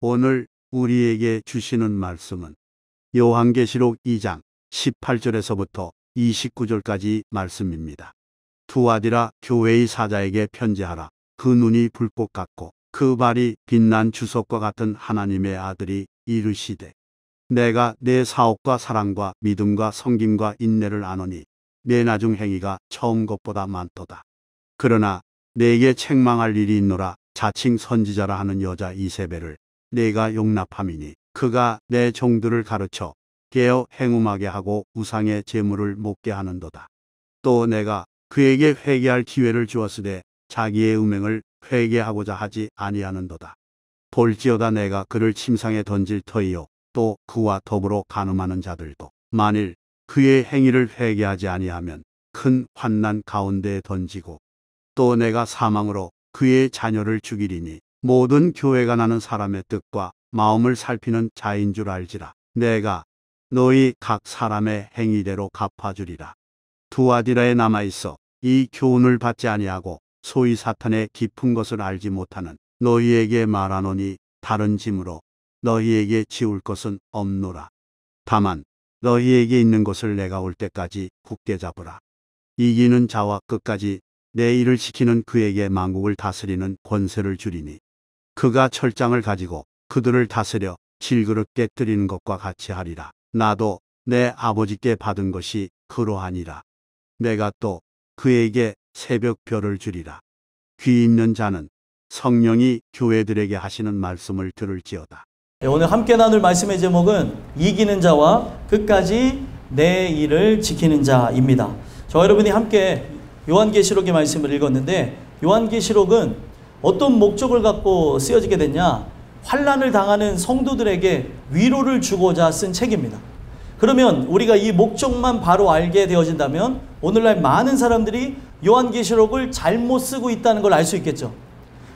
오늘 우리에게 주시는 말씀은 요한계시록 2장 18절에서부터 29절까지 말씀입니다. 두아디라 교회의 사자에게 편지하라. 그 눈이 불꽃 같고 그 발이 빛난 주석과 같은 하나님의 아들이 이르시되 내가 내 사옥과 사랑과 믿음과 섬김과 인내를 아노니 내 나중 행위가 처음 것보다 많도다. 그러나 내게 책망할 일이 있노라. 자칭 선지자라 하는 여자 이세벨을 내가 용납함이니 그가 내 종들을 가르쳐 깨어 행음하게 하고 우상의 제물을 먹게 하는도다. 또 내가 그에게 회개할 기회를 주었으되 자기의 음행을 회개하고자 하지 아니하는도다. 볼지어다 내가 그를 침상에 던질 터이요 또 그와 더불어 간음하는 자들도 만일 그의 행위를 회개하지 아니하면 큰 환난 가운데에 던지고 또 내가 사망으로 그의 자녀를 죽이리니 모든 교회가 나는 사람의 뜻과 마음을 살피는 자인 줄 알지라. 내가 너희 각 사람의 행위대로 갚아주리라. 두아디라에 남아있어 이 교훈을 받지 아니하고 소위 사탄의 깊은 것을 알지 못하는 너희에게 말하노니 다른 짐으로 너희에게 지울 것은 없노라. 다만 너희에게 있는 것을 내가 올 때까지 굳게 잡으라. 이기는 자와 끝까지 내 일을 지키는 그에게 만국을 다스리는 권세를 주리니 그가 철장을 가지고 그들을 다스려 질그릇 깨뜨리는 것과 같이 하리라. 나도 내 아버지께 받은 것이 그러하니라. 내가 또 그에게 새벽별을 주리라. 귀 있는 자는 성령이 교회들에게 하시는 말씀을 들을지어다. 오늘 함께 나눌 말씀의 제목은 이기는 자와 끝까지 내 일을 지키는 자입니다. 저와 여러분이 함께 요한계시록의 말씀을 읽었는데, 요한계시록은 어떤 목적을 갖고 쓰여지게 됐냐? 환난을 당하는 성도들에게 위로를 주고자 쓴 책입니다. 그러면 우리가 이 목적만 바로 알게 되어진다면 오늘날 많은 사람들이 요한계시록을 잘못 쓰고 있다는 걸 알 수 있겠죠.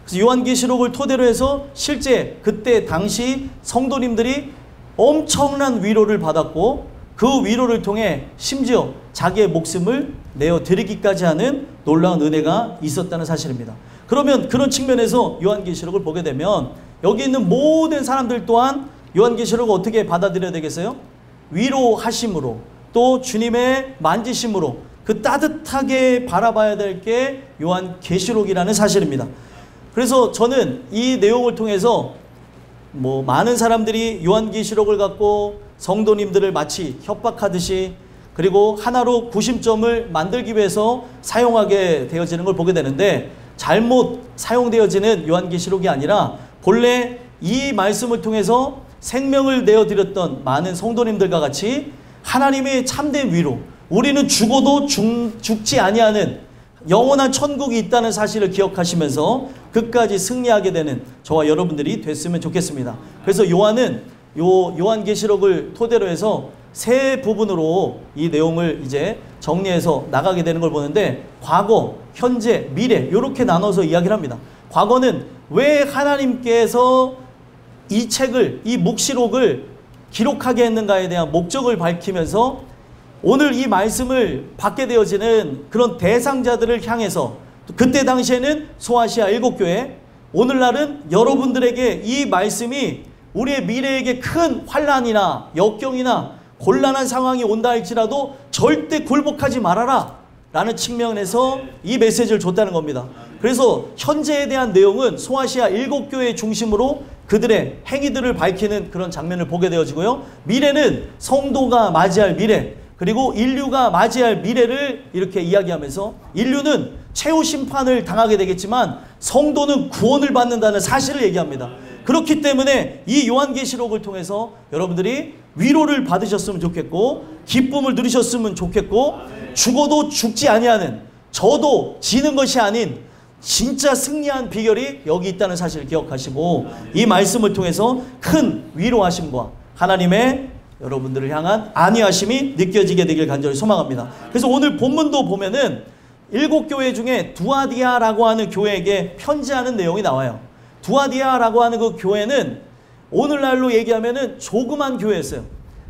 그래서 요한계시록을 토대로 해서 실제 그때 당시 성도님들이 엄청난 위로를 받았고 그 위로를 통해 심지어 자기의 목숨을 내어드리기까지 하는 놀라운 은혜가 있었다는 사실입니다. 그러면 그런 측면에서 요한계시록을 보게 되면 여기 있는 모든 사람들 또한 요한계시록을 어떻게 받아들여야 되겠어요? 위로하심으로, 또 주님의 만지심으로 그 따뜻하게 바라봐야 될 게 요한계시록이라는 사실입니다. 그래서 저는 이 내용을 통해서 많은 사람들이 요한계시록을 갖고 성도님들을 마치 협박하듯이 그리고 하나로 구심점을 만들기 위해서 사용하게 되어지는 걸 보게 되는데, 잘못 사용되어지는 요한계시록이 아니라 본래 이 말씀을 통해서 생명을 내어드렸던 많은 성도님들과 같이 하나님의 참된 위로, 우리는 죽어도 죽지 아니하는 영원한 천국이 있다는 사실을 기억하시면서 끝까지 승리하게 되는 저와 여러분들이 됐으면 좋겠습니다. 그래서 요한은 요한계시록을 토대로 해서 세 부분으로 이 내용을 이제 정리해서 나가게 되는 걸 보는데, 과거, 현재, 미래 이렇게 나눠서 이야기를 합니다. 과거는 왜 하나님께서 이 책을, 이 묵시록을 기록하게 했는가에 대한 목적을 밝히면서 오늘 이 말씀을 받게 되어지는 그런 대상자들을 향해서, 그때 당시에는 소아시아 7교회, 오늘날은 여러분들에게 이 말씀이 우리의 미래에게 큰 환난이나 역경이나 곤란한 상황이 온다 할지라도 절대 굴복하지 말아라 라는 측면에서 이 메시지를 줬다는 겁니다. 그래서 현재에 대한 내용은 소아시아 7교회 중심으로 그들의 행위들을 밝히는 그런 장면을 보게 되어지고요. 미래는 성도가 맞이할 미래, 그리고 인류가 맞이할 미래를 이렇게 이야기하면서 인류는 최후 심판을 당하게 되겠지만 성도는 구원을 받는다는 사실을 얘기합니다. 그렇기 때문에 이 요한계시록을 통해서 여러분들이 위로를 받으셨으면 좋겠고 기쁨을 누리셨으면 좋겠고 죽어도 죽지 아니하는, 저도 지는 것이 아닌 진짜 승리한 비결이 여기 있다는 사실을 기억하시고 이 말씀을 통해서 큰 위로하심과 하나님의 여러분들을 향한 안위하심이 느껴지게 되길 간절히 소망합니다. 그래서 오늘 본문도 보면은 7교회 중에 두아디아라고 하는 교회에게 편지하는 내용이 나와요. 두아디아라고 하는 그 교회는 오늘날로 얘기하면은 조그만 교회였어요.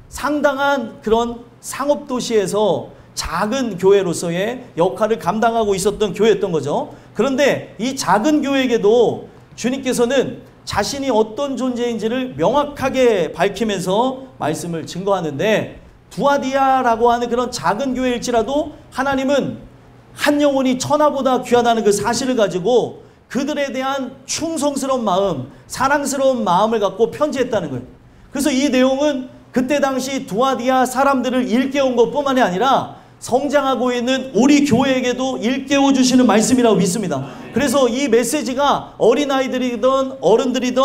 상당한 그런 상업도시에서 작은 교회로서의 역할을 감당하고 있었던 교회였던 거죠. 그런데 이 작은 교회에게도 주님께서는 자신이 어떤 존재인지를 명확하게 밝히면서 말씀을 증거하는데, 두아디아라고 하는 그런 작은 교회일지라도 하나님은 한 영혼이 천하보다 귀하다는 그 사실을 가지고 그들에 대한 충성스러운 마음, 사랑스러운 마음을 갖고 편지했다는 거예요. 그래서 이 내용은 그때 당시 두아디아 사람들을 일깨운 것뿐만이 아니라 성장하고 있는 우리 교회에게도 일깨워 주시는 말씀이라고 믿습니다. 그래서 이 메시지가 어린아이들이든 어른들이든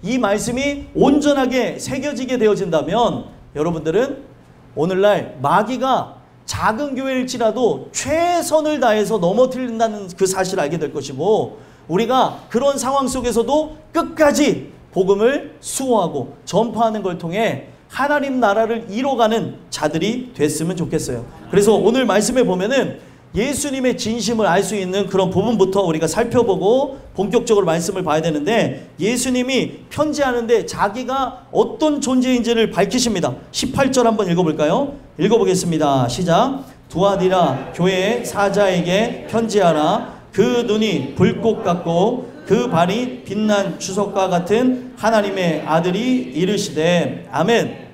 이 말씀이 온전하게 새겨지게 되어진다면, 여러분들은 오늘날 마귀가 작은 교회일지라도 최선을 다해서 넘어뜨린다는 그 사실을 알게 될 것이고, 우리가 그런 상황 속에서도 끝까지 복음을 수호하고 전파하는 걸 통해 하나님 나라를 이뤄가는 자들이 됐으면 좋겠어요. 그래서 오늘 말씀에 보면은 예수님의 진심을 알 수 있는 그런 부분부터 우리가 살펴보고 본격적으로 말씀을 봐야 되는데, 예수님이 편지하는데 자기가 어떤 존재인지를 밝히십니다. 18절 한번 읽어볼까요? 읽어보겠습니다. 시작. 두아디라 교회의 사자에게 편지하라. 그 눈이 불꽃 같고 그 발이 빛난 주석과 같은 하나님의 아들이 이르시되. 아멘.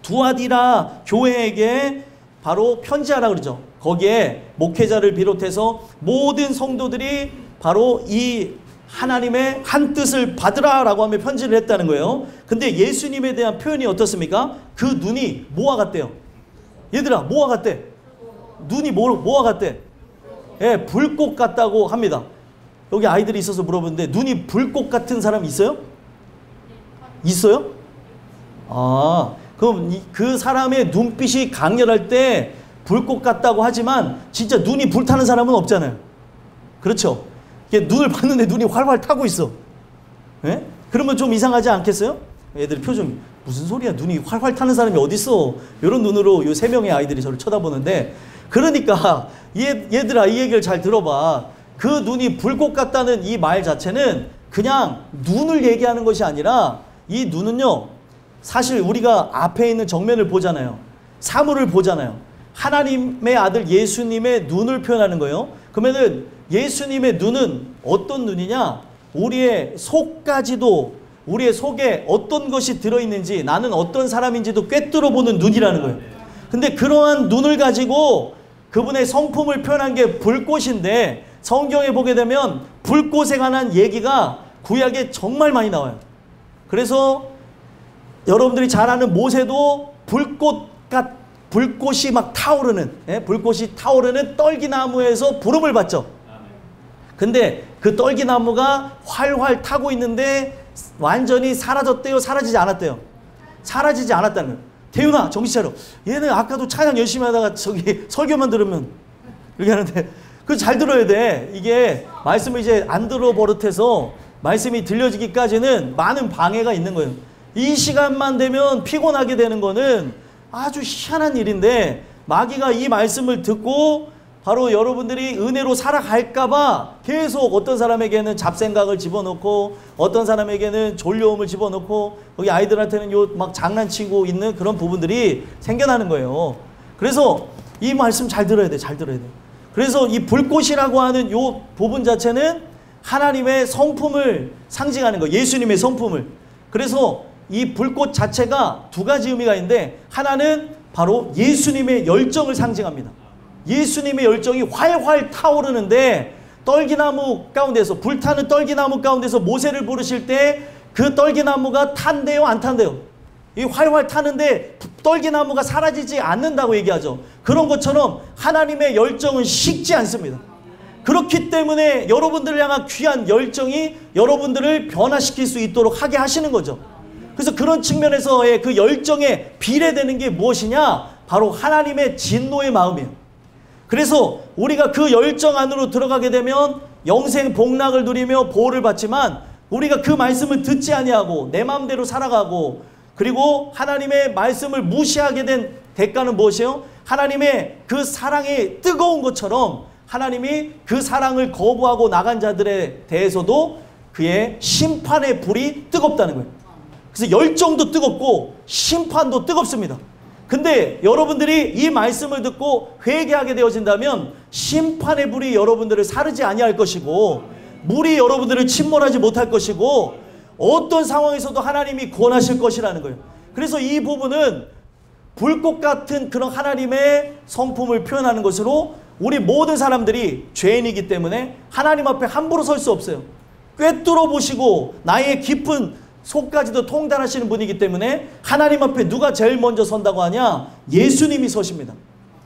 두아디라 교회에게 바로 편지하라 그러죠. 거기에 목회자를 비롯해서 모든 성도들이 바로 이 하나님의 한 뜻을 받으라 라고 하며 편지를 했다는 거예요. 근데 예수님에 대한 표현이 어떻습니까? 그 눈이 뭐와 같대요? 얘들아, 뭐와 같대? 눈이 뭐와 같대? 예, 불꽃 같다고 합니다. 여기 아이들이 있어서 물어보는데, 눈이 불꽃 같은 사람 있어요? 있어요? 아, 그럼 그 사람의 눈빛이 강렬할 때 불꽃 같다고 하지만 진짜 눈이 불타는 사람은 없잖아요. 그렇죠? 눈을 봤는데 눈이 활활 타고 있어. 예? 그러면 좀 이상하지 않겠어요? 애들 표정, 무슨 소리야, 눈이 활활 타는 사람이 어딨어. 이런 눈으로 요 3명의 아이들이 저를 쳐다보는데, 그러니까 얘들아, 이 얘기를 잘 들어봐. 그 눈이 불꽃 같다는 이 말 자체는 그냥 눈을 얘기하는 것이 아니라, 이 눈은요, 사실 우리가 앞에 있는 정면을 보잖아요. 사물을 보잖아요. 하나님의 아들 예수님의 눈을 표현하는 거예요. 그러면은 예수님의 눈은 어떤 눈이냐? 우리의 속까지도, 우리의 속에 어떤 것이 들어있는지, 나는 어떤 사람인지도 꿰뚫어 보는 눈이라는 거예요. 근데 그러한 눈을 가지고 그분의 성품을 표현한 게 불꽃인데, 성경에 보게 되면 불꽃에 관한 얘기가 구약에 정말 많이 나와요. 그래서 여러분들이 잘 아는 모세도 불꽃이 막 타오르는, 불꽃이 타오르는 떨기나무에서 부름을 받죠. 근데 그 떨기나무가 활활 타고 있는데 완전히 사라졌대요? 사라지지 않았대요? 사라지지 않았다는 거예요. 태윤아, 정신 차려. 얘는 아까도 찬양 열심히 하다가 저기 설교만 들으면 이렇게 하는데, 그거 잘 들어야 돼. 이게 말씀을 이제 안 들어 버릇해서 말씀이 들려지기까지는 많은 방해가 있는 거예요. 이 시간만 되면 피곤하게 되는 거는 아주 희한한 일인데, 마귀가 이 말씀을 듣고 바로 여러분들이 은혜로 살아갈까봐 계속 어떤 사람에게는 잡생각을 집어넣고, 어떤 사람에게는 졸려움을 집어넣고, 거기 아이들한테는 요 막 장난치고 있는 그런 부분들이 생겨나는 거예요. 그래서 이 말씀 잘 들어야 돼. 잘 들어야 돼. 그래서 이 불꽃이라고 하는 요 부분 자체는 하나님의 성품을 상징하는 거예요. 예수님의 성품을. 그래서 이 불꽃 자체가 두 가지 의미가 있는데, 하나는 바로 예수님의 열정을 상징합니다. 예수님의 열정이 활활 타오르는데, 떨기나무 가운데서, 불타는 떨기나무 가운데서 모세를 부르실 때 그 떨기나무가 탄대요, 안 탄대요? 이 활활 타는데 떨기나무가 사라지지 않는다고 얘기하죠. 그런 것처럼 하나님의 열정은 식지 않습니다. 그렇기 때문에 여러분들을 향한 귀한 열정이 여러분들을 변화시킬 수 있도록 하게 하시는 거죠. 그래서 그런 측면에서의 그 열정에 비례되는 게 무엇이냐? 바로 하나님의 진노의 마음이에요. 그래서 우리가 그 열정 안으로 들어가게 되면 영생 복락을 누리며 보호를 받지만, 우리가 그 말씀을 듣지 아니하고 내 마음대로 살아가고, 그리고 하나님의 말씀을 무시하게 된 대가는 무엇이에요? 하나님의 그 사랑이 뜨거운 것처럼 하나님이 그 사랑을 거부하고 나간 자들에 대해서도 그의 심판의 불이 뜨겁다는 거예요. 그래서 열정도 뜨겁고 심판도 뜨겁습니다. 근데 여러분들이 이 말씀을 듣고 회개하게 되어진다면 심판의 불이 여러분들을 사르지 아니할 것이고, 물이 여러분들을 침몰하지 못할 것이고, 어떤 상황에서도 하나님이 구원하실 것이라는 거예요. 그래서 이 부분은 불꽃 같은 그런 하나님의 성품을 표현하는 것으로 우리 모든 사람들이 죄인이기 때문에 하나님 앞에 함부로 설 수 없어요. 꿰뚫어 보시고 나의 깊은 속까지도 통달하시는 분이기 때문에 하나님 앞에 누가 제일 먼저 선다고 하냐? 예수님이 서십니다.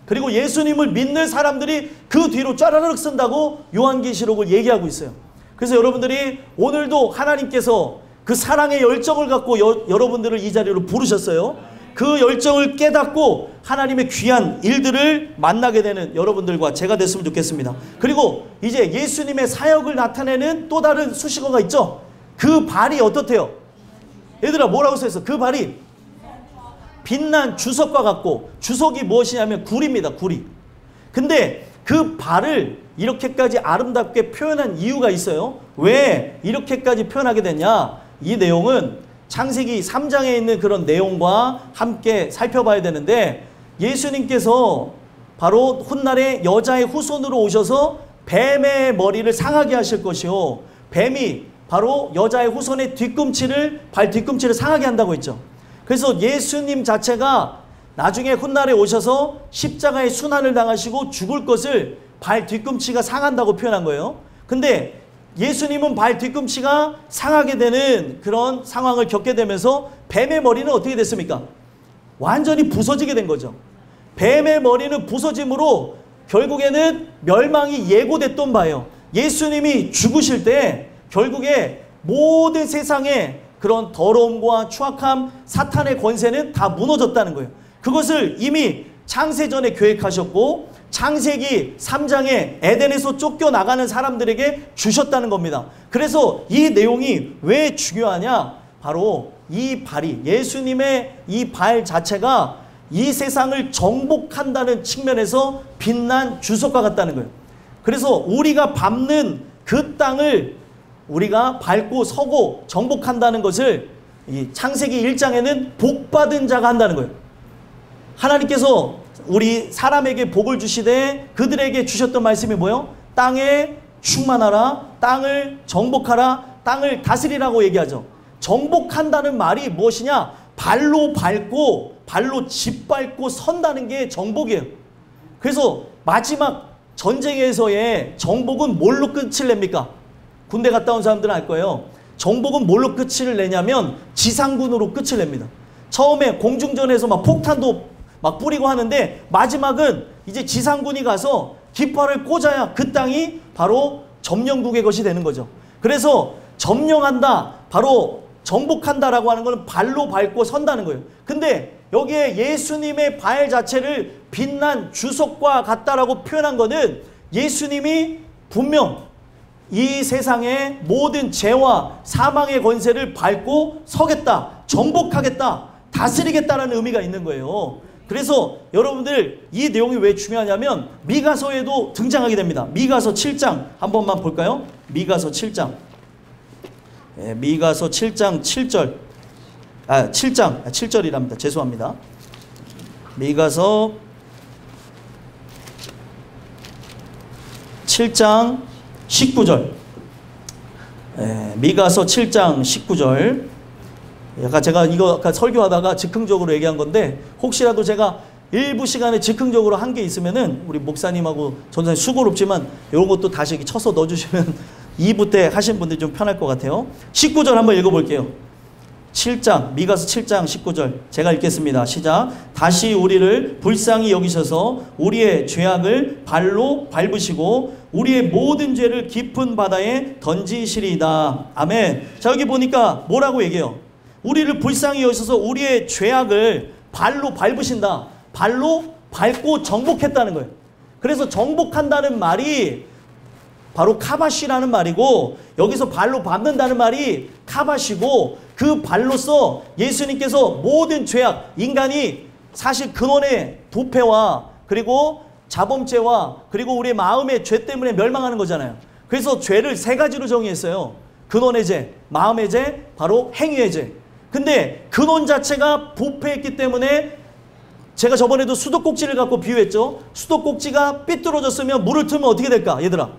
그리고 예수님을 믿는 사람들이 그 뒤로 짜라락 쓴다고 요한계시록을 얘기하고 있어요. 그래서 여러분들이 오늘도 하나님께서 그 사랑의 열정을 갖고 여러분들을 이 자리로 부르셨어요. 그 열정을 깨닫고 하나님의 귀한 일들을 만나게 되는 여러분들과 제가 됐으면 좋겠습니다. 그리고 이제 예수님의 사역을 나타내는 또 다른 수식어가 있죠. 그 발이 어떻대요? 얘들아 뭐라고 써있어? 그 발이 빛난 주석과 같고, 주석이 무엇이냐면 구리입니다. 구리. 근데 그 발을 이렇게까지 아름답게 표현한 이유가 있어요. 왜 이렇게까지 표현하게 됐냐? 이 내용은 창세기 3장에 있는 그런 내용과 함께 살펴봐야 되는데, 예수님께서 바로 훗날에 여자의 후손으로 오셔서 뱀의 머리를 상하게 하실 것이요, 뱀이 바로 여자의 후손의 발 뒤꿈치를 상하게 한다고 했죠. 그래서 예수님 자체가 나중에 훗날에 오셔서 십자가의 순환을 당하시고 죽을 것을 발 뒤꿈치가 상한다고 표현한 거예요. 근데 예수님은 발 뒤꿈치가 상하게 되는 그런 상황을 겪게 되면서 뱀의 머리는 어떻게 됐습니까? 완전히 부서지게 된 거죠. 뱀의 머리는 부서짐으로 결국에는 멸망이 예고됐던 바예요. 예수님이 죽으실 때 결국에 모든 세상의 그런 더러움과 추악함, 사탄의 권세는 다 무너졌다는 거예요. 그것을 이미 창세전에 계획하셨고 창세기 3장에 에덴에서 쫓겨나가는 사람들에게 주셨다는 겁니다. 그래서 이 내용이 왜 중요하냐? 바로 이 발이, 예수님의 이 발 자체가 이 세상을 정복한다는 측면에서 빛난 주석과 같다는 거예요. 그래서 우리가 밟는 그 땅을 우리가 밟고 서고 정복한다는 것을 이 창세기 1장에는 복받은 자가 한다는 거예요. 하나님께서 우리 사람에게 복을 주시되 그들에게 주셨던 말씀이 뭐예요? 땅에 충만하라, 땅을 정복하라, 땅을 다스리라고 얘기하죠. 정복한다는 말이 무엇이냐? 발로 밟고 발로 짓밟고 선다는 게 정복이에요. 그래서 마지막 전쟁에서의 정복은 뭘로 끝을 냅니까? 군대 갔다 온 사람들은 알 거예요. 정복은 뭘로 끝을 내냐면 지상군으로 끝을 냅니다. 처음에 공중전에서 막 폭탄도 막 뿌리고 하는데 마지막은 이제 지상군이 가서 깃발을 꽂아야 그 땅이 바로 점령국의 것이 되는 거죠. 그래서 점령한다, 바로 정복한다라고 하는 것은 발로 밟고 선다는 거예요. 근데 여기에 예수님의 발 자체를 빛난 주석과 같다라고 표현한 것은 예수님이 분명 이 세상의 모든 죄와 사망의 권세를 밟고 서겠다, 정복하겠다, 다스리겠다라는 의미가 있는 거예요. 그래서 여러분들 이 내용이 왜 중요하냐면 미가서에도 등장하게 됩니다. 미가서 7장 한 번만 볼까요? 미가서 7장. 미가서 7장 7절. 7장 7절이랍니다. 죄송합니다. 미가서 7장 19절. 미가서 7장 19절. 약간 제가 이거 아까 설교하다가 즉흥적으로 얘기한 건데 혹시라도 제가 일부 시간에 즉흥적으로 한 게 있으면은 우리 목사님하고 전사님 수고롭지만 이런 것도 다시 이렇게 쳐서 넣어주시면 2부 때 하신 분들이 좀 편할 것 같아요. 19절 한번 읽어볼게요. 7장, 미가서 7장 19절 제가 읽겠습니다. 시작. 다시 우리를 불쌍히 여기셔서 우리의 죄악을 발로 밟으시고 우리의 모든 죄를 깊은 바다에 던지시리이다. 아멘. 자, 여기 보니까 뭐라고 얘기해요? 우리를 불쌍히 여기셔서 우리의 죄악을 발로 밟으신다. 발로 밟고 정복했다는 거예요. 그래서 정복한다는 말이 바로 카바시라는 말이고 여기서 발로 밟는다는 말이 카바시고 그 발로서 예수님께서 모든 죄악, 인간이 사실 근원의 도패와 그리고 자범죄와 그리고 우리의 마음의 죄 때문에 멸망하는 거잖아요. 그래서 죄를 세 가지로 정의했어요. 근원의 죄, 마음의 죄, 바로 행위의 죄. 근데 근원 자체가 부패했기 때문에 제가 저번에도 수도꼭지를 갖고 비유했죠. 수도꼭지가 삐뚤어졌으면 물을 틀면 어떻게 될까? 얘들아,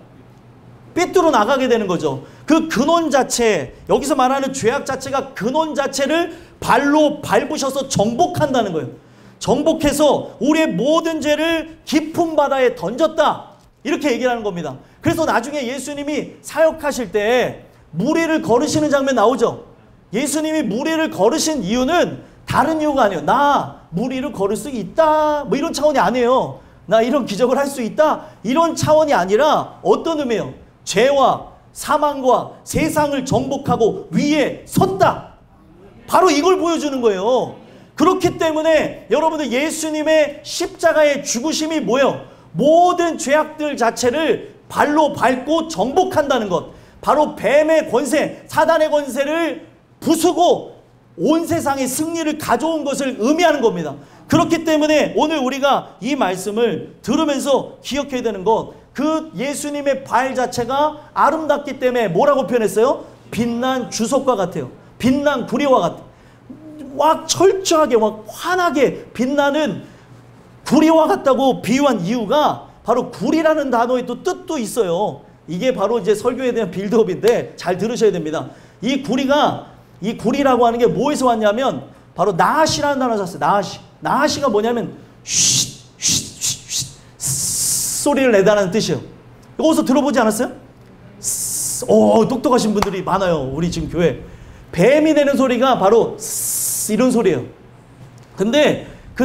삐뚤어 나가게 되는 거죠. 그 근원 자체, 여기서 말하는 죄악 자체가 근원 자체를 발로 밟으셔서 정복한다는 거예요. 정복해서 우리의 모든 죄를 깊은 바다에 던졌다. 이렇게 얘기를 하는 겁니다. 그래서 나중에 예수님이 사역하실 때 물 위를 걸으시는 장면 나오죠. 예수님이 물 위를 걸으신 이유는 다른 이유가 아니에요. 나 물 위를 걸을 수 있다. 뭐 이런 차원이 아니에요. 나 이런 기적을 할 수 있다. 이런 차원이 아니라 어떤 의미예요? 죄와 사망과 세상을 정복하고 위에 섰다. 바로 이걸 보여주는 거예요. 그렇기 때문에 여러분들 예수님의 십자가의 죽으심이 뭐예요? 모든 죄악들 자체를 발로 밟고 정복한다는 것. 바로 뱀의 권세, 사단의 권세를 부수고 온 세상의 승리를 가져온 것을 의미하는 겁니다. 그렇기 때문에 오늘 우리가 이 말씀을 들으면서 기억해야 되는 것, 그 예수님의 발 자체가 아름답기 때문에 뭐라고 표현했어요? 빛난 주석과 같아요. 빛난 구리와 같아요. 막 철저하게 막 환하게 빛나는 구리와 같다고 비유한 이유가 바로 구리라는 단어의 또 뜻도 있어요. 이게 바로 이제 설교에 대한 빌드업인데 잘 들으셔야 됩니다. 이 구리라고 하는 게 뭐에서 왔냐면 바로 나하시라는 단어가 샀어요. 나하시. 나하시가 뭐냐면 쉿 소리를 내다라는 뜻이에요. 이거 들어보지 않았어요? 똑똑하신 분들이 많아요. 우리 지금 교회. 뱀이 내는 소리가 바로 이런 소리예요. 근데 그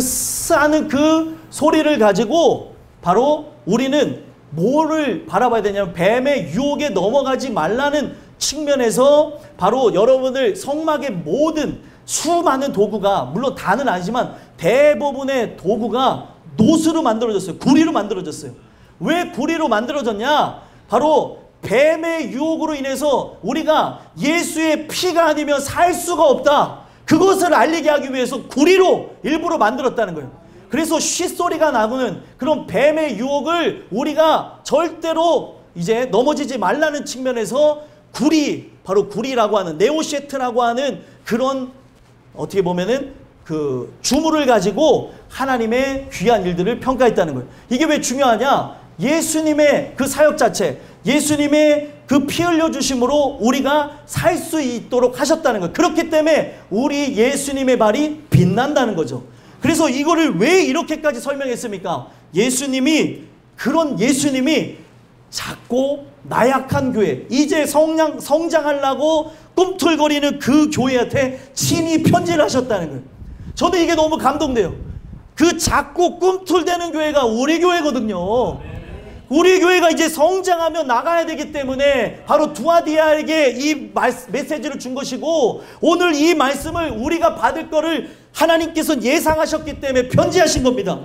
하는 그 소리를 가지고 바로 우리는 뭐를 바라봐야 되냐면 뱀의 유혹에 넘어가지 말라는 측면에서 바로 여러분들 성막의 모든 수많은 도구가, 물론 다는 아니지만 대부분의 도구가 노스로 만들어졌어요. 구리로 만들어졌어요. 왜 구리로 만들어졌냐? 바로 뱀의 유혹으로 인해서 우리가 예수의 피가 아니면 살 수가 없다. 그것을 알리게 하기 위해서 구리로 일부러 만들었다는 거예요. 그래서 쉿소리가 나오는 그런 뱀의 유혹을 우리가 절대로 이제 넘어지지 말라는 측면에서 구리, 바로 구리라고 하는 네오셰트라고 하는 그런 어떻게 보면은 그 주물을 가지고 하나님의 귀한 일들을 평가했다는 거예요. 이게 왜 중요하냐? 예수님의 그 사역 자체, 예수님의 그 피 흘려주심으로 우리가 살 수 있도록 하셨다는 거예요. 그렇기 때문에 우리 예수님의 발이 빛난다는 거죠. 그래서 이거를 왜 이렇게까지 설명했습니까? 예수님이 작고 나약한 교회, 이제 성장하려고 꿈틀거리는 그 교회한테 친히 편지를 하셨다는 거예요. 저도 이게 너무 감동돼요. 그 작고 꿈틀대는 교회가 우리 교회거든요. 우리 교회가 이제 성장하며 나가야 되기 때문에 바로 두아디아에게 이 메시지를 준 것이고, 오늘 이 말씀을 우리가 받을 거를 하나님께서 예상하셨기 때문에 편지하신 겁니다.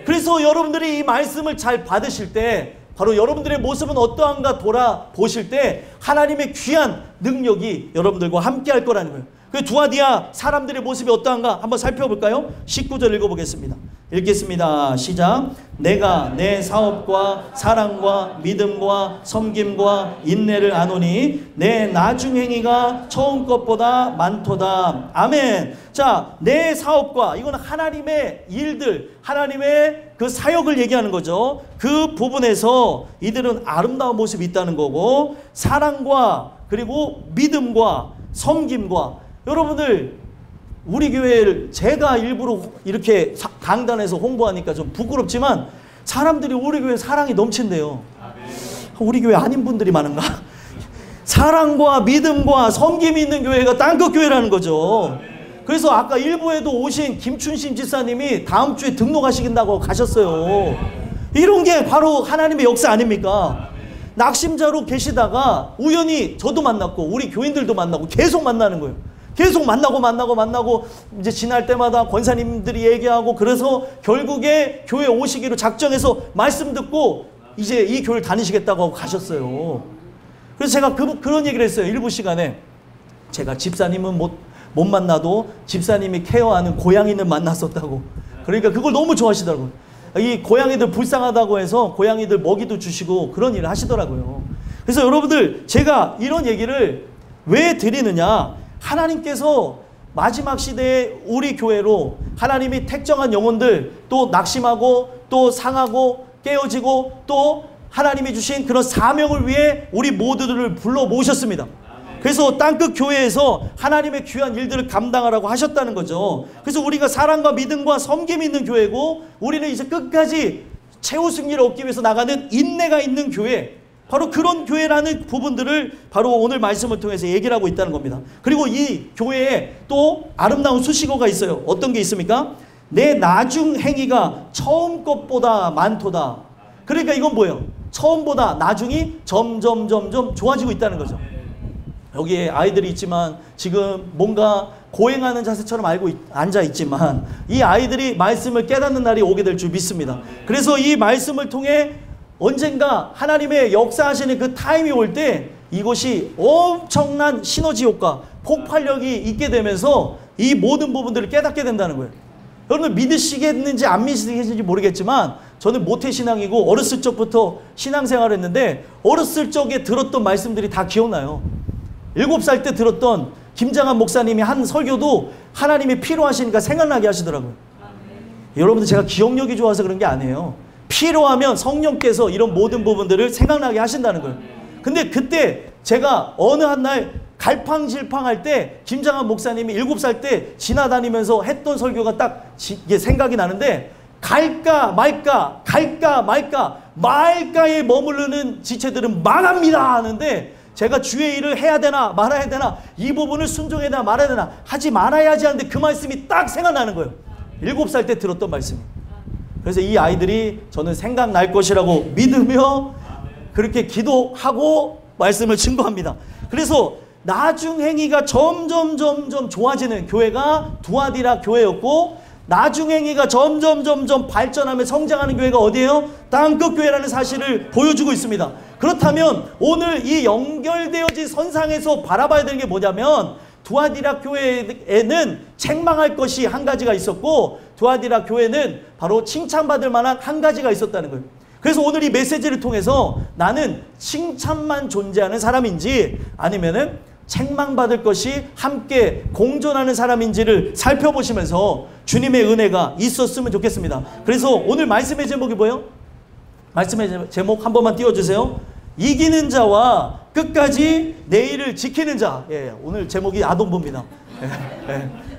그래서 여러분들이 이 말씀을 잘 받으실 때 바로 여러분들의 모습은 어떠한가 돌아보실 때 하나님의 귀한 능력이 여러분들과 함께 할 거라는 거예요. 그 두아디아 사람들의 모습이 어떠한가 한번 살펴볼까요? 19절 읽어보겠습니다. 읽겠습니다. 시작. 내가 내 사업과 사랑과 믿음과 섬김과 인내를 아노니 내 나중 행위가 처음 것보다 많도다. 아멘. 자, 내 사업과, 이건 하나님의 일들, 하나님의 그 사역을 얘기하는 거죠. 그 부분에서 이들은 아름다운 모습이 있다는 거고, 사랑과 그리고 믿음과 섬김과, 여러분들 우리 교회를 제가 일부러 이렇게 강단에서 홍보하니까 좀 부끄럽지만 사람들이 우리 교회 사랑이 넘친대요. 우리 교회 아닌 분들이 많은가? 사랑과 믿음과 섬김이 있는 교회가 땅끝 교회라는 거죠. 그래서 아까 일부에도 오신 김춘심 집사님이 다음 주에 등록하시긴다고 가셨어요. 이런 게 바로 하나님의 역사 아닙니까? 낙심자로 계시다가 우연히 저도 만났고 우리 교인들도 만나고 계속 만나는 거예요. 계속 만나고 이제 지날 때마다 권사님들이 얘기하고, 그래서 결국에 교회 오시기로 작정해서 말씀 듣고 이제 이 교회를 다니시겠다고 하고 가셨어요. 그래서 제가 그런 얘기를 했어요. 일부 시간에 제가 집사님은 못 만나도 집사님이 케어하는 고양이는 만났었다고. 그러니까 그걸 너무 좋아하시더라고요. 이 고양이들 불쌍하다고 해서 고양이들 먹이도 주시고 그런 일을 하시더라고요. 그래서 여러분들, 제가 이런 얘기를 왜 드리느냐? 하나님께서 마지막 시대에 우리 교회로 하나님이 택정한 영혼들, 또 낙심하고 또 상하고 깨어지고 또 하나님이 주신 그런 사명을 위해 우리 모두들을 불러 모으셨습니다. 그래서 땅끝 교회에서 하나님의 귀한 일들을 감당하라고 하셨다는 거죠. 그래서 우리가 사랑과 믿음과 섬김이 있는 교회고, 우리는 이제 끝까지 최후 승리를 얻기 위해서 나가는 인내가 있는 교회, 바로 그런 교회라는 부분들을 바로 오늘 말씀을 통해서 얘기를 하고 있다는 겁니다. 그리고 이 교회에 또 아름다운 수식어가 있어요. 어떤 게 있습니까? 내 나중 행위가 처음 것보다 많도다. 그러니까 이건 뭐예요? 처음보다 나중이 점점 좋아지고 있다는 거죠. 여기에 아이들이 있지만 지금 뭔가 고행하는 자세처럼 앉아 있지만, 이 아이들이 말씀을 깨닫는 날이 오게 될 줄 믿습니다. 그래서 이 말씀을 통해 언젠가 하나님의 역사하시는 그 타임이 올 때 이것이 엄청난 시너지 효과, 폭발력이 있게 되면서 이 모든 부분들을 깨닫게 된다는 거예요. 여러분 믿으시겠는지 안 믿으시겠는지 모르겠지만, 저는 모태신앙이고 어렸을 적부터 신앙생활을 했는데, 어렸을 적에 들었던 말씀들이 다 기억나요. 7살 때 들었던 김장한 목사님이 한 설교도 하나님이 필요하시니까 생각나게 하시더라고요. 여러분들 제가 기억력이 좋아서 그런 게 아니에요. 필요하면 성령께서 이런 모든 부분들을 생각나게 하신다는 거예요. 근데 그때 제가 어느 한 날 갈팡질팡할 때 김장한 목사님이 7살 때 지나다니면서 했던 설교가 딱 이게 생각이 나는데, 갈까 말까 갈까 말까 말까에 머무르는 지체들은 망합니다 하는데, 제가 주의 일을 해야 되나 말아야 되나, 이 부분을 순종해야 되나 말아야 되나, 하지 말아야지 하는데 그 말씀이 딱 생각나는 거예요. 7살 때 들었던 말씀이. 그래서 이 아이들이 저는 생각날 것이라고 믿으며 그렇게 기도하고 말씀을 증거합니다. 그래서 나중 행위가 점점 좋아지는 교회가 두아디라 교회였고, 나중 행위가 점점 발전하며 성장하는 교회가 어디예요? 땅끝 교회라는 사실을 보여주고 있습니다. 그렇다면 오늘 이 연결되어진 선상에서 바라봐야 되는 게 뭐냐면, 두아디라 교회에는 책망할 것이 한 가지가 있었고, 두아디라 교회는 바로 칭찬받을 만한 한 가지가 있었다는 거예요. 그래서 오늘 이 메시지를 통해서 나는 칭찬만 존재하는 사람인지 아니면은 책망받을 것이 함께 공존하는 사람인지를 살펴보시면서 주님의 은혜가 있었으면 좋겠습니다. 그래서 오늘 말씀의 제목이 뭐예요? 말씀의 제목 한 번만 띄워주세요. 이기는 자와 끝까지 내 일을 지키는 자. 예, 오늘 제목이 아동부입니다.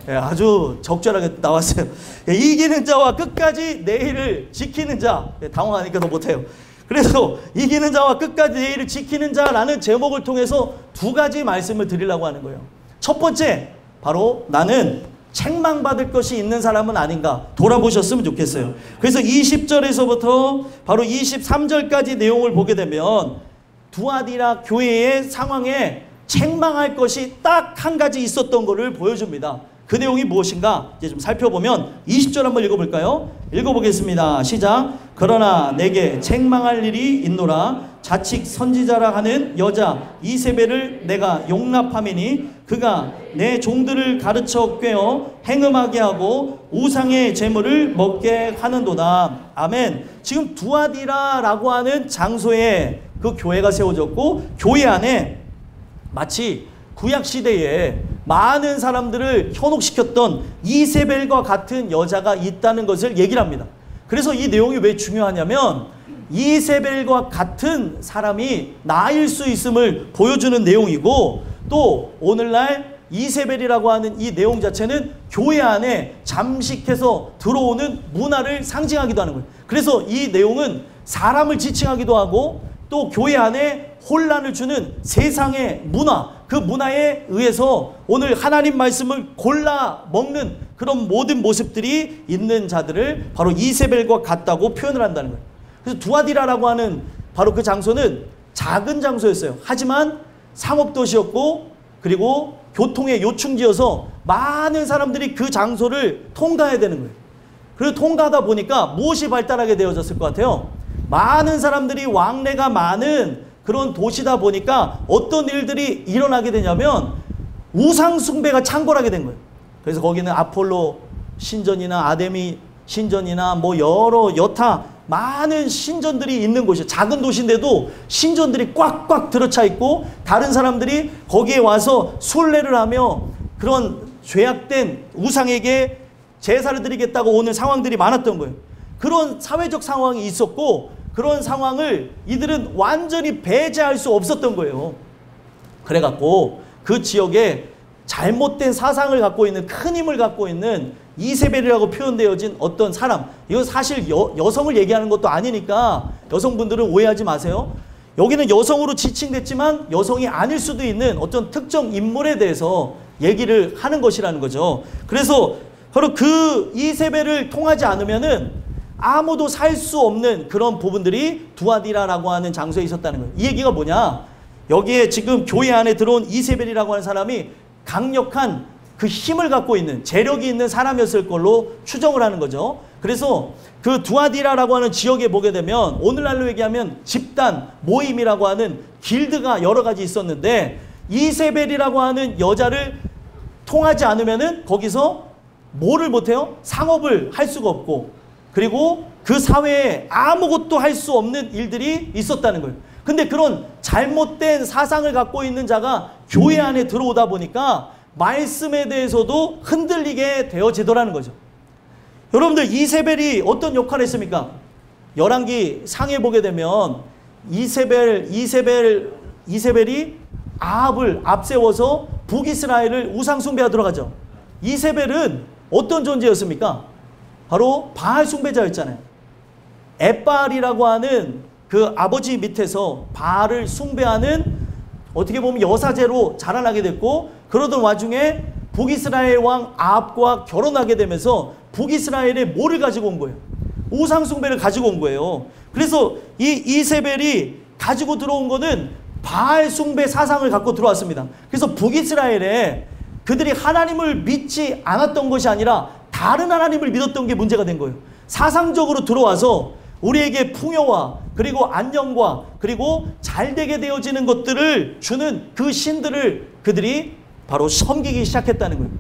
아주 적절하게 나왔어요. 예, 이기는 자와 끝까지 내 일을 지키는 자. 예, 당황하니까 더 못해요. 그래서 이기는 자와 끝까지 내 일을 지키는 자라는 제목을 통해서 두 가지 말씀을 드리려고 하는 거예요. 첫 번째, 바로 나는 책망받을 것이 있는 사람은 아닌가 돌아보셨으면 좋겠어요. 그래서 20절에서부터 바로 23절까지 내용을 보게 되면 두아디라 교회의 상황에 책망할 것이 딱 한 가지 있었던 것을 보여줍니다. 그 내용이 무엇인가 이제 좀 살펴보면 20절 한번 읽어볼까요? 읽어보겠습니다. 시작. 그러나 내게 책망할 일이 있노라. 자칭 선지자라 하는 여자 이세벨을 내가 용납함이니 그가 내 종들을 가르쳐 꿰어 행음하게 하고 우상의 제물을 먹게 하는도다. 아멘. 지금 두아디라라고 하는 장소에 그 교회가 세워졌고, 교회 안에 마치 구약시대에 많은 사람들을 현혹시켰던 이세벨과 같은 여자가 있다는 것을 얘기를 합니다. 그래서 이 내용이 왜 중요하냐면, 이세벨과 같은 사람이 나일 수 있음을 보여주는 내용이고, 또 오늘날 이세벨이라고 하는 이 내용 자체는 교회 안에 잠식해서 들어오는 문화를 상징하기도 하는 거예요. 그래서 이 내용은 사람을 지칭하기도 하고, 또 교회 안에 혼란을 주는 세상의 문화, 그 문화에 의해서 오늘 하나님 말씀을 골라 먹는 그런 모든 모습들이 있는 자들을 바로 이세벨과 같다고 표현을 한다는 거예요. 그래서 두아디라라고 하는 바로 그 장소는 작은 장소였어요. 하지만 상업도시였고, 그리고 교통의 요충지여서 많은 사람들이 그 장소를 통과해야 되는 거예요. 그리고 통과하다 보니까 무엇이 발달하게 되어졌을 것 같아요? 많은 사람들이 왕래가 많은 그런 도시다 보니까 어떤 일들이 일어나게 되냐면 우상 숭배가 창궐하게 된 거예요. 그래서 거기는 아폴로 신전이나 아데미 신전이나 뭐 여러 여타 많은 신전들이 있는 곳이에요. 작은 도시인데도 신전들이 꽉꽉 들어차 있고, 다른 사람들이 거기에 와서 순례를 하며 그런 죄악된 우상에게 제사를 드리겠다고 오는 상황들이 많았던 거예요. 그런 사회적 상황이 있었고, 그런 상황을 이들은 완전히 배제할 수 없었던 거예요. 그래갖고 그 지역에 잘못된 사상을 갖고 있는, 큰 힘을 갖고 있는 이세벨이라고 표현되어진 어떤 사람, 이건 사실 여성을 얘기하는 것도 아니니까 여성분들은 오해하지 마세요. 여기는 여성으로 지칭됐지만 여성이 아닐 수도 있는 어떤 특정 인물에 대해서 얘기를 하는 것이라는 거죠. 그래서 바로 그 이세벨을 통하지 않으면은 아무도 살 수 없는 그런 부분들이 두아디라라고 하는 장소에 있었다는 거예요. 이 얘기가 뭐냐? 여기에 지금 교회 안에 들어온 이세벨이라고 하는 사람이 강력한 그 힘을 갖고 있는, 재력이 있는 사람이었을 걸로 추정을 하는 거죠. 그래서 그 두아디라라고 하는 지역에 보게 되면 오늘날로 얘기하면 집단, 모임이라고 하는 길드가 여러 가지 있었는데, 이세벨이라고 하는 여자를 통하지 않으면은 거기서 뭐를 못해요? 상업을 할 수가 없고, 그리고 그 사회에 아무것도 할 수 없는 일들이 있었다는 거예요. 근데 그런 잘못된 사상을 갖고 있는 자가 교회 안에 들어오다 보니까 말씀에 대해서도 흔들리게 되어지더라는 거죠. 여러분들, 이세벨이 어떤 역할을 했습니까? 열왕기 상에 보게 되면 이세벨이 아합을 앞세워서 북이스라엘을 우상숭배하도록 하죠. 이세벨은 어떤 존재였습니까? 바로 바알 숭배자였잖아요. 엣바알이라고 하는 그 아버지 밑에서 바알을 숭배하는, 어떻게 보면 여사제로 자라나게 됐고, 그러던 와중에 북이스라엘 왕 아합과 결혼하게 되면서 북이스라엘에 뭐를 가지고 온 거예요? 우상숭배를 가지고 온 거예요. 그래서 이 이세벨이 가지고 들어온 거는 바알 숭배 사상을 갖고 들어왔습니다. 그래서 북이스라엘에 그들이 하나님을 믿지 않았던 것이 아니라 다른 하나님을 믿었던 게 문제가 된 거예요. 사상적으로 들어와서 우리에게 풍요와 그리고 안녕과 그리고 잘되게 되어지는 것들을 주는 그 신들을 그들이 바로 섬기기 시작했다는 거예요.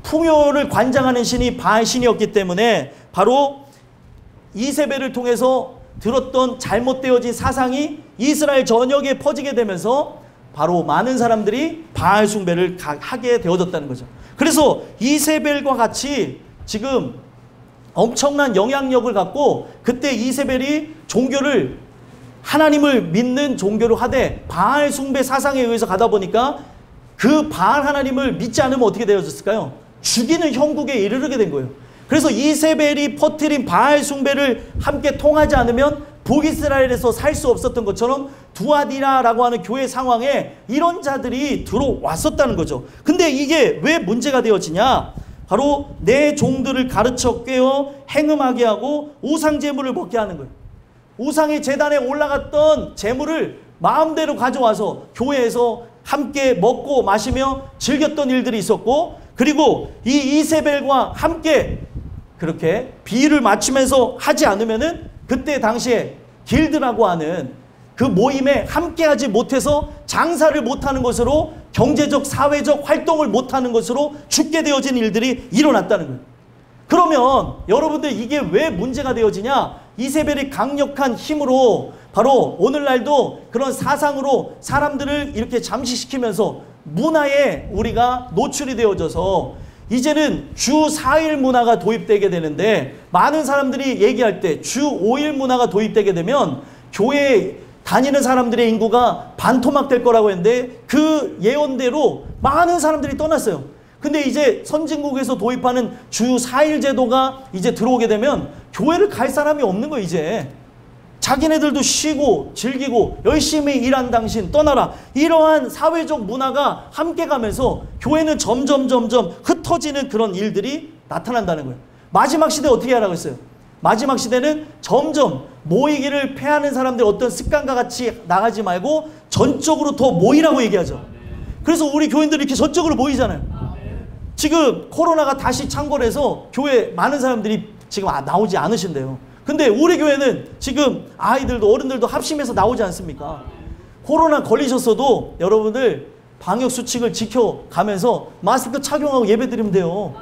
풍요를 관장하는 신이 바알 신이었기 때문에 바로 이세벨을 통해서 들었던 잘못되어진 사상이 이스라엘 전역에 퍼지게 되면서 바로 많은 사람들이 바알 숭배를 하게 되어졌다는 거죠. 그래서 이세벨과 같이 지금 엄청난 영향력을 갖고, 그때 이세벨이 종교를, 하나님을 믿는 종교를 하되 바알 숭배 사상에 의해서 가다 보니까 그 바알 하나님을 믿지 않으면 어떻게 되어졌을까요? 죽이는 형국에 이르게 된 거예요. 그래서 이세벨이 퍼뜨린 바알 숭배를 함께 통하지 않으면 북이스라엘에서 살 수 없었던 것처럼 두아디라라고 하는 교회 상황에 이런 자들이 들어왔었다는 거죠. 근데 이게 왜 문제가 되어지냐? 바로 내 종들을 가르쳐 꿰어 행음하게 하고 우상 제물을 먹게 하는 거예요. 우상의 제단에 올라갔던 제물을 마음대로 가져와서 교회에서 함께 먹고 마시며 즐겼던 일들이 있었고, 그리고 이 이세벨과 함께 그렇게 비유를 맞추면서 하지 않으면은 그때 당시에 길드라고 하는 그 모임에 함께하지 못해서 장사를 못하는 것으로, 경제적 사회적 활동을 못하는 것으로 죽게 되어진 일들이 일어났다는 거예요. 그러면 여러분들, 이게 왜 문제가 되어지냐? 이세벨의 강력한 힘으로 바로 오늘날도 그런 사상으로 사람들을 이렇게 잠식시키면서 문화에 우리가 노출이 되어져서 이제는 주 4일 문화가 도입되게 되는데, 많은 사람들이 얘기할 때 주 5일 문화가 도입되게 되면 교회에 다니는 사람들의 인구가 반토막 될 거라고 했는데, 그 예언대로 많은 사람들이 떠났어요. 근데 이제 선진국에서 도입하는 주 4일 제도가 이제 들어오게 되면 교회를 갈 사람이 없는 거예요. 이제 자기네들도 쉬고 즐기고 열심히 일한 당신 떠나라, 이러한 사회적 문화가 함께 가면서 교회는 점점 흩어지는 그런 일들이 나타난다는 거예요. 마지막 시대 어떻게 하라고 했어요? 마지막 시대는 점점 모이기를 패하는 사람들 어떤 습관과 같이 나가지 말고 전적으로 더 모이라고 얘기하죠. 그래서 우리 교인들이 이렇게 전적으로 모이잖아요. 지금 코로나가 다시 창궐해서 교회 많은 사람들이 지금 나오지 않으신대요. 근데 우리 교회는 지금 아이들도 어른들도 합심해서 나오지 않습니까? 코로나 걸리셨어도 여러분들 방역수칙을 지켜가면서 마스크 착용하고 예배드리면 돼요.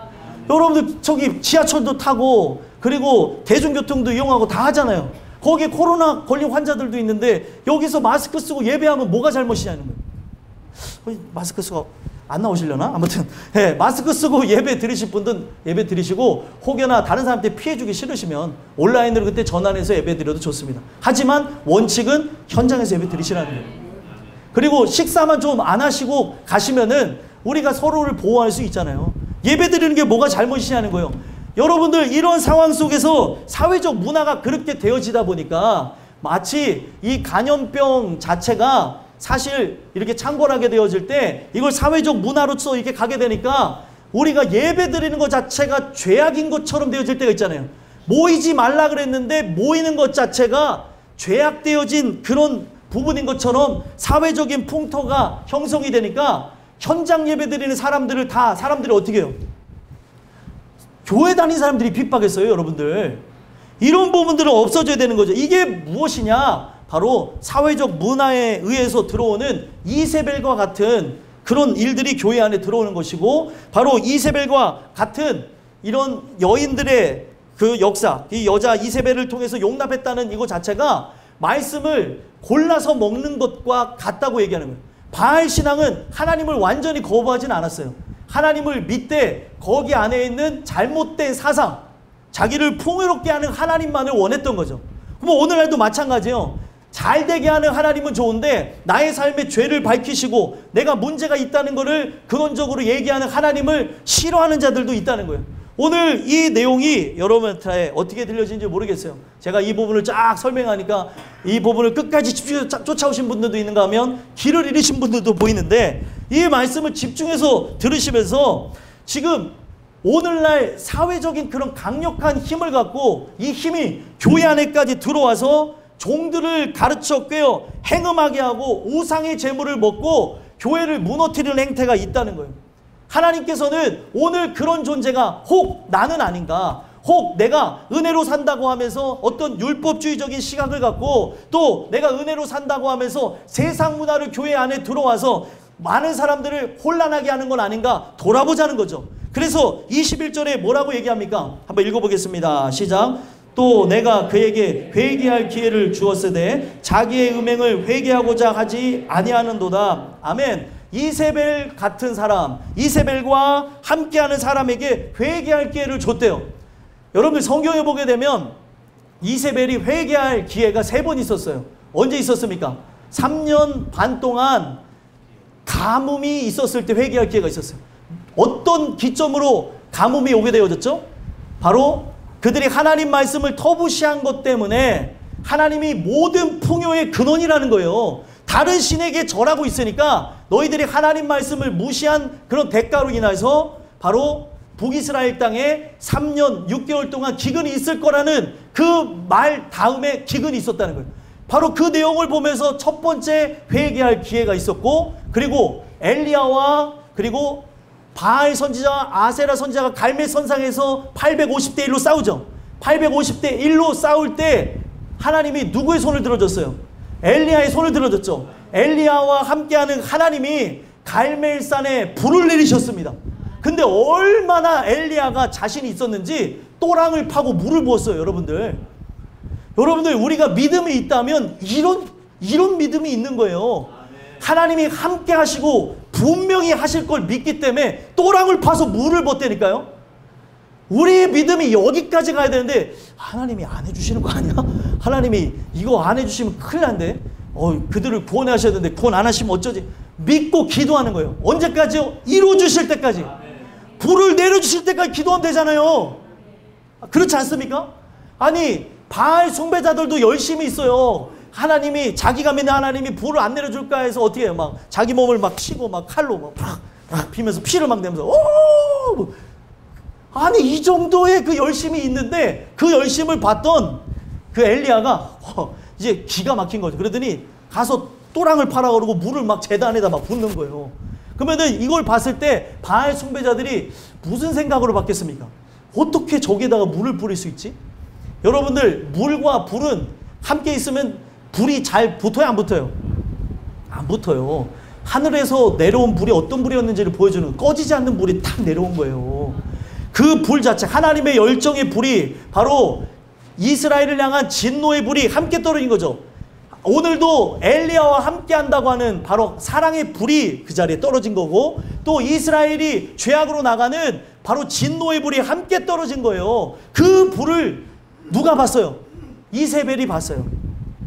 여러분들 저기 지하철도 타고 그리고 대중교통도 이용하고 다 하잖아요. 거기에 코로나 걸린 환자들도 있는데 여기서 마스크 쓰고 예배하면 뭐가 잘못이냐는 거예요. 마스크 쓰고 안 나오시려나? 아무튼 예, 마스크 쓰고 예배 드리실 분들은 예배 드리시고 혹여나 다른 사람한테 피해 주기 싫으시면 온라인으로 그때 전환해서 예배 드려도 좋습니다. 하지만 원칙은 현장에서 예배 드리시라는 거예요. 그리고 식사만 좀 안 하시고 가시면은 우리가 서로를 보호할 수 있잖아요. 예배 드리는 게 뭐가 잘못이냐는 거예요. 여러분들 이런 상황 속에서 사회적 문화가 그렇게 되어지다 보니까 마치 이 간염병 자체가 사실 이렇게 창궐하게 되어질 때 이걸 사회적 문화로서 이렇게 가게 되니까 우리가 예배 드리는 것 자체가 죄악인 것처럼 되어질 때가 있잖아요. 모이지 말라 그랬는데 모이는 것 자체가 죄악되어진 그런 부분인 것처럼 사회적인 풍토가 형성이 되니까 현장 예배 드리는 사람들이 어떻게 해요? 교회 다니는 사람들이 핍박했어요, 여러분들. 이런 부분들은 없어져야 되는 거죠. 이게 무엇이냐? 바로 사회적 문화에 의해서 들어오는 이세벨과 같은 그런 일들이 교회 안에 들어오는 것이고, 바로 이세벨과 같은 이런 여인들의 그 역사, 이 여자 이세벨을 통해서 용납했다는 이거 자체가 말씀을 골라서 먹는 것과 같다고 얘기하는 거예요. 바알 신앙은 하나님을 완전히 거부하진 않았어요. 하나님을 믿되 거기 안에 있는 잘못된 사상, 자기를 풍요롭게 하는 하나님만을 원했던 거죠. 그럼 오늘날도 마찬가지예요. 잘 되게 하는 하나님은 좋은데 나의 삶의 죄를 밝히시고 내가 문제가 있다는 것을 근원적으로 얘기하는 하나님을 싫어하는 자들도 있다는 거예요. 오늘 이 내용이 여러분한테 어떻게 들려지는지 모르겠어요. 제가 이 부분을 쫙 설명하니까 이 부분을 끝까지 집중해서 쫓아오신 분들도 있는가 하면 길을 잃으신 분들도 보이는데, 이 말씀을 집중해서 들으시면서 지금 오늘날 사회적인 그런 강력한 힘을 갖고 이 힘이 교회 안에까지 들어와서 종들을 가르쳐 꿰어 행음하게 하고 우상의 재물을 먹고 교회를 무너뜨리는 행태가 있다는 거예요. 하나님께서는 오늘 그런 존재가 혹 나는 아닌가, 혹 내가 은혜로 산다고 하면서 어떤 율법주의적인 시각을 갖고 또 내가 은혜로 산다고 하면서 세상 문화를 교회 안에 들어와서 많은 사람들을 혼란하게 하는 건 아닌가 돌아보자는 거죠. 그래서 21절에 뭐라고 얘기합니까? 한번 읽어보겠습니다. 시작. 또 내가 그에게 회개할 기회를 주었으되 자기의 음행을 회개하고자 하지 아니하는도다. 아멘. 이세벨 같은 사람, 이세벨과 함께하는 사람에게 회개할 기회를 줬대요. 여러분들 성경에 보게 되면 이세벨이 회개할 기회가 3번 있었어요. 언제 있었습니까? 3년 반 동안 가뭄이 있었을 때 회개할 기회가 있었어요. 어떤 기점으로 가뭄이 오게 되어졌죠? 바로 그들이 하나님 말씀을 터부시한 것 때문에 하나님이 모든 풍요의 근원이라는 거예요. 다른 신에게 절하고 있으니까 너희들이 하나님 말씀을 무시한 그런 대가로 인해서 바로 북이스라엘 땅에 3년 6개월 동안 기근이 있을 거라는 그 말 다음에 기근이 있었다는 거예요. 바로 그 내용을 보면서 첫 번째 회개할 기회가 있었고, 그리고 엘리야와 그리고 바알 선지자와 아세라 선지자가 갈멜 선상에서 850대 1로 싸우죠. 850대 1로 싸울 때 하나님이 누구의 손을 들어줬어요? 엘리야의 손을 들어줬죠. 엘리야와 함께하는 하나님이 갈멜산에 불을 내리셨습니다. 근데 얼마나 엘리야가 자신이 있었는지 또랑을 파고 물을 부었어요. 여러분들 우리가 믿음이 있다면 이런 믿음이 있는 거예요. 하나님이 함께 하시고 분명히 하실 걸 믿기 때문에 또랑을 파서 물을 붓다니까요. 우리의 믿음이 여기까지 가야 되는데 하나님이 안 해주시는 거 아니야? 하나님이 이거 안 해주시면 큰일 난데, 그들을 구원해 하셔야 되는데 구원 안 하시면 어쩌지? 믿고 기도하는 거예요. 언제까지요? 이루어주실 때까지. 불을 내려주실 때까지 기도하면 되잖아요. 그렇지 않습니까? 아니 바알 숭배자들도 열심히 있어요. 하나님이, 자기가 믿는 하나님이 불을 안 내려줄까 해서 어떻게 해요? 막 자기 몸을 막 치고 막 칼로 막 팍 피면서 피를 막 내면서 아니 이 정도의 그 열심이 있는데 그 열심을 봤던 그 엘리야가 이제 기가 막힌 거죠. 그러더니 가서 또랑을 파라 그러고 물을 막 제단에다 막 붓는 거예요. 그러면은 이걸 봤을 때 바알 숭배자들이 무슨 생각으로 받겠습니까? 어떻게 저기에다가 물을 뿌릴 수 있지? 여러분들 물과 불은 함께 있으면 불이 잘 붙어요, 안 붙어요? 안 붙어요. 하늘에서 내려온 불이 어떤 불이었는지를 보여주는, 꺼지지 않는 불이 탁 내려온 거예요. 그 불 자체, 하나님의 열정의 불이 바로 이스라엘을 향한 진노의 불이 함께 떨어진 거죠. 오늘도 엘리야와 함께 한다고 하는 바로 사랑의 불이 그 자리에 떨어진 거고, 또 이스라엘이 죄악으로 나가는 바로 진노의 불이 함께 떨어진 거예요. 그 불을 누가 봤어요? 이세벨이 봤어요.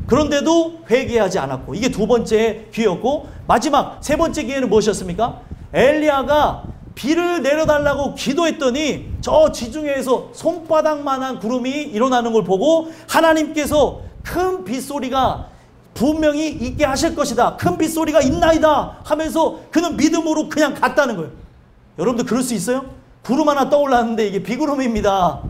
그런데도 회개하지 않았고, 이게 두 번째 기회였고, 마지막 세 번째 기회는 무엇이었습니까? 엘리야가 비를 내려달라고 기도했더니 저 지중해에서 손바닥만한 구름이 일어나는 걸 보고 하나님께서 큰 빗소리가 분명히 있게 하실 것이다, 큰 빗소리가 있나이다 하면서 그는 믿음으로 그냥 갔다는 거예요. 여러분들 그럴 수 있어요? 구름 하나 떠올랐는데 이게 비구름입니다.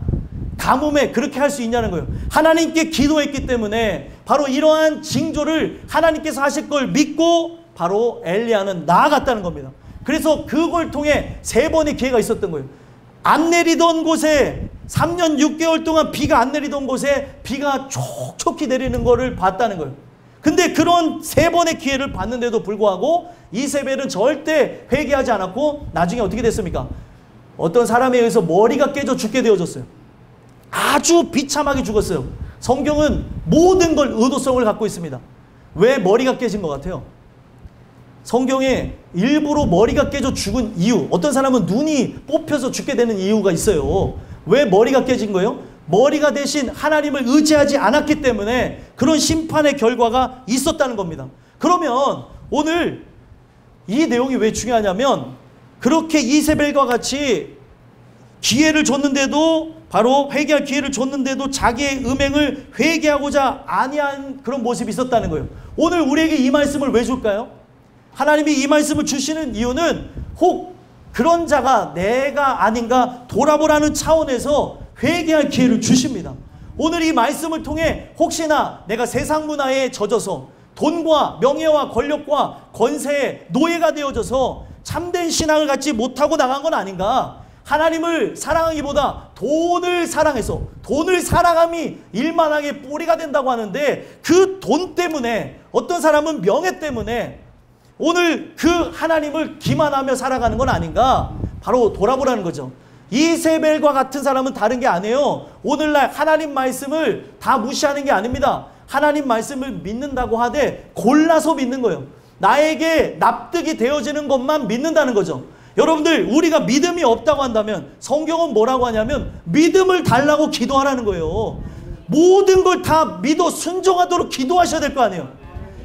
가뭄에 그렇게 할 수 있냐는 거예요. 하나님께 기도했기 때문에 바로 이러한 징조를 하나님께서 하실 걸 믿고 바로 엘리야는 나아갔다는 겁니다. 그래서 그걸 통해 세 번의 기회가 있었던 거예요. 안 내리던 곳에 3년 6개월 동안 비가 안 내리던 곳에 비가 촉촉히 내리는 거를 봤다는 거예요. 근데 그런 세 번의 기회를 봤는데도 불구하고 이세벨은 절대 회개하지 않았고 나중에 어떻게 됐습니까? 어떤 사람에 의해서 머리가 깨져 죽게 되어졌어요. 아주 비참하게 죽었어요. 성경은 모든 걸 의도성을 갖고 있습니다. 왜 머리가 깨진 것 같아요? 성경에 일부러 머리가 깨져 죽은 이유, 어떤 사람은 눈이 뽑혀서 죽게 되는 이유가 있어요. 왜 머리가 깨진 거예요? 머리가 대신 하나님을 의지하지 않았기 때문에 그런 심판의 결과가 있었다는 겁니다. 그러면 오늘 이 내용이 왜 중요하냐면, 그렇게 이세벨과 같이 기회를 줬는데도, 바로 회개할 기회를 줬는데도 자기의 음행을 회개하고자 아니한 그런 모습이 있었다는 거예요. 오늘 우리에게 이 말씀을 왜 줄까요? 하나님이 이 말씀을 주시는 이유는 혹 그런 자가 내가 아닌가 돌아보라는 차원에서 회개할 기회를 주십니다. 오늘 이 말씀을 통해 혹시나 내가 세상 문화에 젖어서 돈과 명예와 권력과 권세의 노예가 되어져서 참된 신앙을 갖지 못하고 나간 건 아닌가? 하나님을 사랑하기보다 돈을 사랑해서, 돈을 사랑함이 일만하게 뿌리가 된다고 하는데, 그 돈 때문에, 어떤 사람은 명예 때문에 오늘 그 하나님을 기만하며 살아가는 건 아닌가? 바로 돌아보라는 거죠. 이세벨과 같은 사람은 다른 게 아니에요. 오늘날 하나님 말씀을 다 무시하는 게 아닙니다. 하나님 말씀을 믿는다고 하되 골라서 믿는 거예요. 나에게 납득이 되어지는 것만 믿는다는 거죠. 여러분들, 우리가 믿음이 없다고 한다면 성경은 뭐라고 하냐면 믿음을 달라고 기도하라는 거예요. 모든 걸 다 믿어 순종하도록 기도하셔야 될 거 아니에요.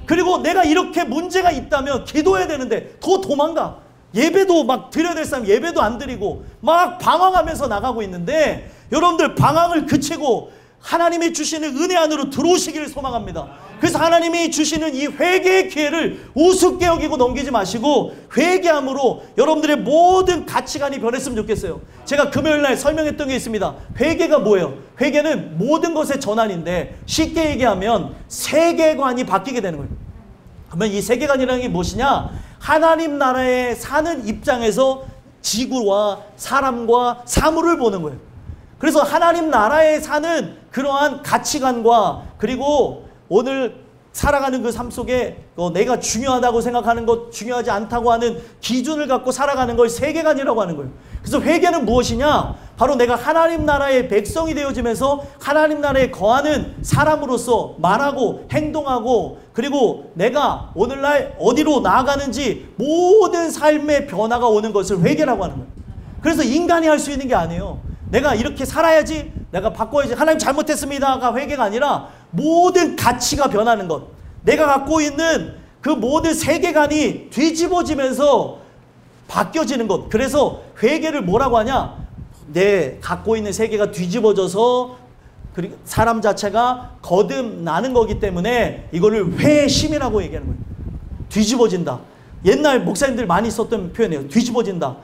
그리고 내가 이렇게 문제가 있다면 기도해야 되는데 더 도망가. 예배도 막 드려야 될 사람 예배도 안 드리고 막 방황하면서 나가고 있는데, 여러분들 방황을 그치고 하나님이 주시는 은혜 안으로 들어오시기를 소망합니다. 그래서 하나님이 주시는 이 회개의 기회를 우습게 여기고 넘기지 마시고 회개함으로 여러분들의 모든 가치관이 변했으면 좋겠어요. 제가 금요일날 설명했던 게 있습니다. 회개가 뭐예요? 회개는 모든 것의 전환인데, 쉽게 얘기하면 세계관이 바뀌게 되는 거예요. 그러면 이 세계관이라는 게 무엇이냐? 하나님 나라에 사는 입장에서 지구와 사람과 사물을 보는 거예요. 그래서 하나님 나라에 사는 그러한 가치관과, 그리고 오늘 살아가는 그 삶 속에 내가 중요하다고 생각하는 것, 중요하지 않다고 하는 기준을 갖고 살아가는 걸 세계관이라고 하는 거예요. 그래서 회개는 무엇이냐? 바로 내가 하나님 나라의 백성이 되어지면서 하나님 나라에 거하는 사람으로서 말하고 행동하고, 그리고 내가 오늘날 어디로 나아가는지 모든 삶의 변화가 오는 것을 회개라고 하는 거예요. 그래서 인간이 할 수 있는 게 아니에요. 내가 이렇게 살아야지, 내가 바꿔야지, 하나님 잘못했습니다가 회개가 아니라 모든 가치가 변하는 것, 내가 갖고 있는 그 모든 세계관이 뒤집어지면서 바뀌어지는 것. 그래서 회개를 뭐라고 하냐? 내 갖고 있는 세계가 뒤집어져서 그리고 사람 자체가 거듭나는 거기 때문에 이거를 회심이라고 얘기하는 거예요. 뒤집어진다. 옛날 목사님들 많이 썼던 표현이에요. 뒤집어진다,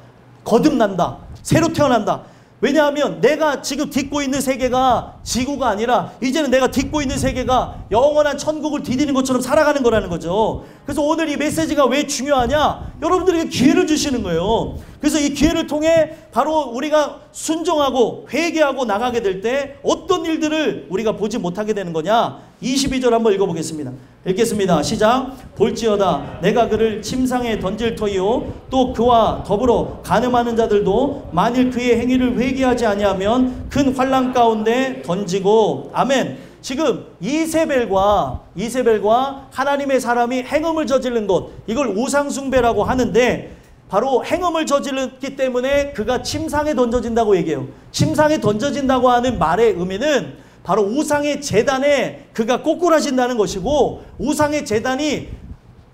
거듭난다, 새로 태어난다. 왜냐하면 내가 지금 딛고 있는 세계가 지구가 아니라 이제는 내가 딛고 있는 세계가 영원한 천국을 디디는 것처럼 살아가는 거라는 거죠. 그래서 오늘 이 메시지가 왜 중요하냐? 여러분들에게 기회를 주시는 거예요. 그래서 이 기회를 통해 바로 우리가 순종하고 회개하고 나가게 될 때 어떤 일들을 우리가 보지 못하게 되는 거냐? 22절 한번 읽어보겠습니다. 읽겠습니다. 시작. 볼지어다 내가 그를 침상에 던질 터이요 또 그와 더불어 간음하는 자들도 만일 그의 행위를 회개하지 아니하면 큰 환난 가운데 던지고. 아멘. 지금 이세벨과 하나님의 사람이 행음을 저지른 것, 이걸 우상숭배라고 하는데 바로 행음을 저질렀기 때문에 그가 침상에 던져진다고 얘기해요. 침상에 던져진다고 하는 말의 의미는 바로 우상의 제단에 그가 꼬꾸라진다는 것이고, 우상의 제단이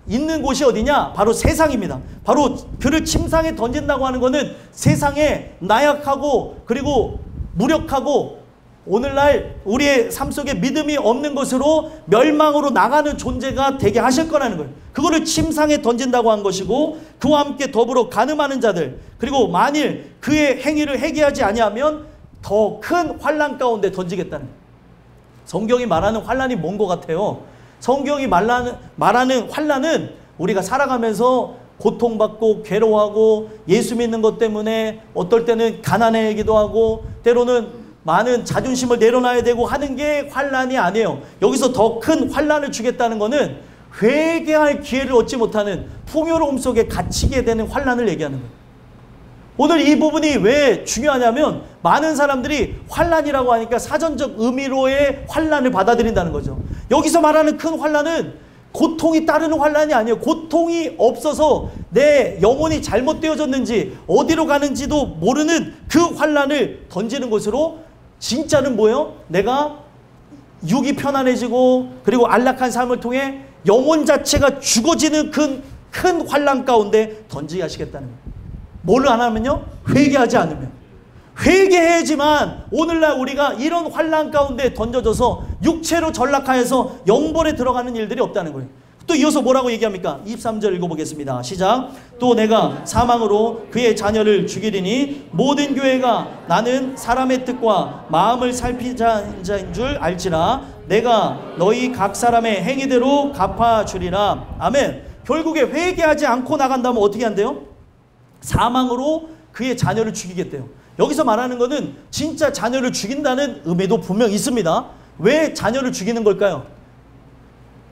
있는 곳이 어디냐? 바로 세상입니다. 바로 그를 침상에 던진다고 하는 것은 세상에 나약하고 그리고 무력하고 오늘날 우리의 삶 속에 믿음이 없는 것으로 멸망으로 나가는 존재가 되게 하실 거라는 거예요. 그거를 침상에 던진다고 한 것이고, 그와 함께 더불어 간음하는 자들, 그리고 만일 그의 행위를 회개하지 아니하면 더 큰 환난 가운데 던지겠다는 거예요. 성경이 말하는 환난이 뭔 것 같아요? 성경이 말하는 환난은 우리가 살아가면서 고통받고 괴로워하고 예수 믿는 것 때문에 어떨 때는 가난해지기도 하고 때로는 많은 자존심을 내려놔야 되고 하는 게 환난이 아니에요. 여기서 더 큰 환난을 주겠다는 것은 회개할 기회를 얻지 못하는 풍요로움 속에 갇히게 되는 환난을 얘기하는 거예요. 오늘 이 부분이 왜 중요하냐면 많은 사람들이 환난이라고 하니까 사전적 의미로의 환난을 받아들인다는 거죠. 여기서 말하는 큰 환난은 고통이 따르는 환난이 아니에요. 고통이 없어서 내 영혼이 잘못되어졌는지 어디로 가는지도 모르는 그 환난을 던지는 것으로, 진짜는 뭐예요? 내가 육이 편안해지고 그리고 안락한 삶을 통해 영혼 자체가 죽어지는 큰 환난 가운데 던지게 하시겠다는 거예요. 뭘 안 하면요? 회개하지 않으면. 회개해야지만 오늘날 우리가 이런 환난 가운데 던져져서 육체로 전락하여서 영벌에 들어가는 일들이 없다는 거예요. 또 이어서 뭐라고 얘기합니까? 23절 읽어보겠습니다. 시작. 또 내가 사망으로 그의 자녀를 죽이리니 모든 교회가 나는 사람의 뜻과 마음을 살피자 자인 줄 알지라 내가 너희 각 사람의 행위대로 갚아주리라. 아멘. 결국에 회개하지 않고 나간다면 어떻게 한대요? 사망으로 그의 자녀를 죽이겠대요. 여기서 말하는 것은 진짜 자녀를 죽인다는 의미도 분명 있습니다. 왜 자녀를 죽이는 걸까요?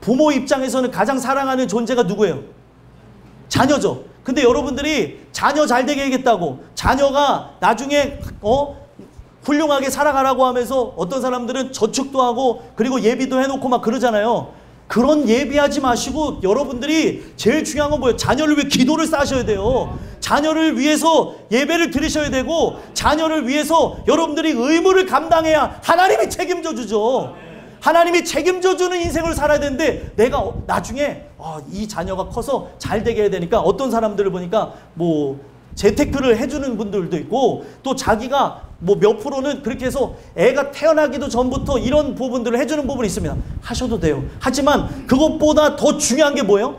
부모 입장에서는 가장 사랑하는 존재가 누구예요? 자녀죠. 근데 여러분들이 자녀 잘 되게 해야겠다고, 자녀가 나중에 훌륭하게 살아가라고 하면서 어떤 사람들은 저축도 하고 그리고 예비도 해놓고 막 그러잖아요. 그런 예비하지 마시고 여러분들이 제일 중요한 건 뭐예요? 자녀를 위해 기도를 쌓으셔야 돼요. 자녀를 위해서 예배를 드리셔야 되고, 자녀를 위해서 여러분들이 의무를 감당해야 하나님이 책임져 주죠. 하나님이 책임져 주는 인생을 살아야 되는데, 내가 나중에 이 자녀가 커서 잘 되게 해야 되니까 어떤 사람들을 보니까 뭐 재테크를 해주는 분들도 있고, 또 자기가 뭐 몇 프로는 그렇게 해서 애가 태어나기도 전부터 이런 부분들을 해주는 부분이 있습니다. 하셔도 돼요. 하지만 그것보다 더 중요한 게 뭐예요?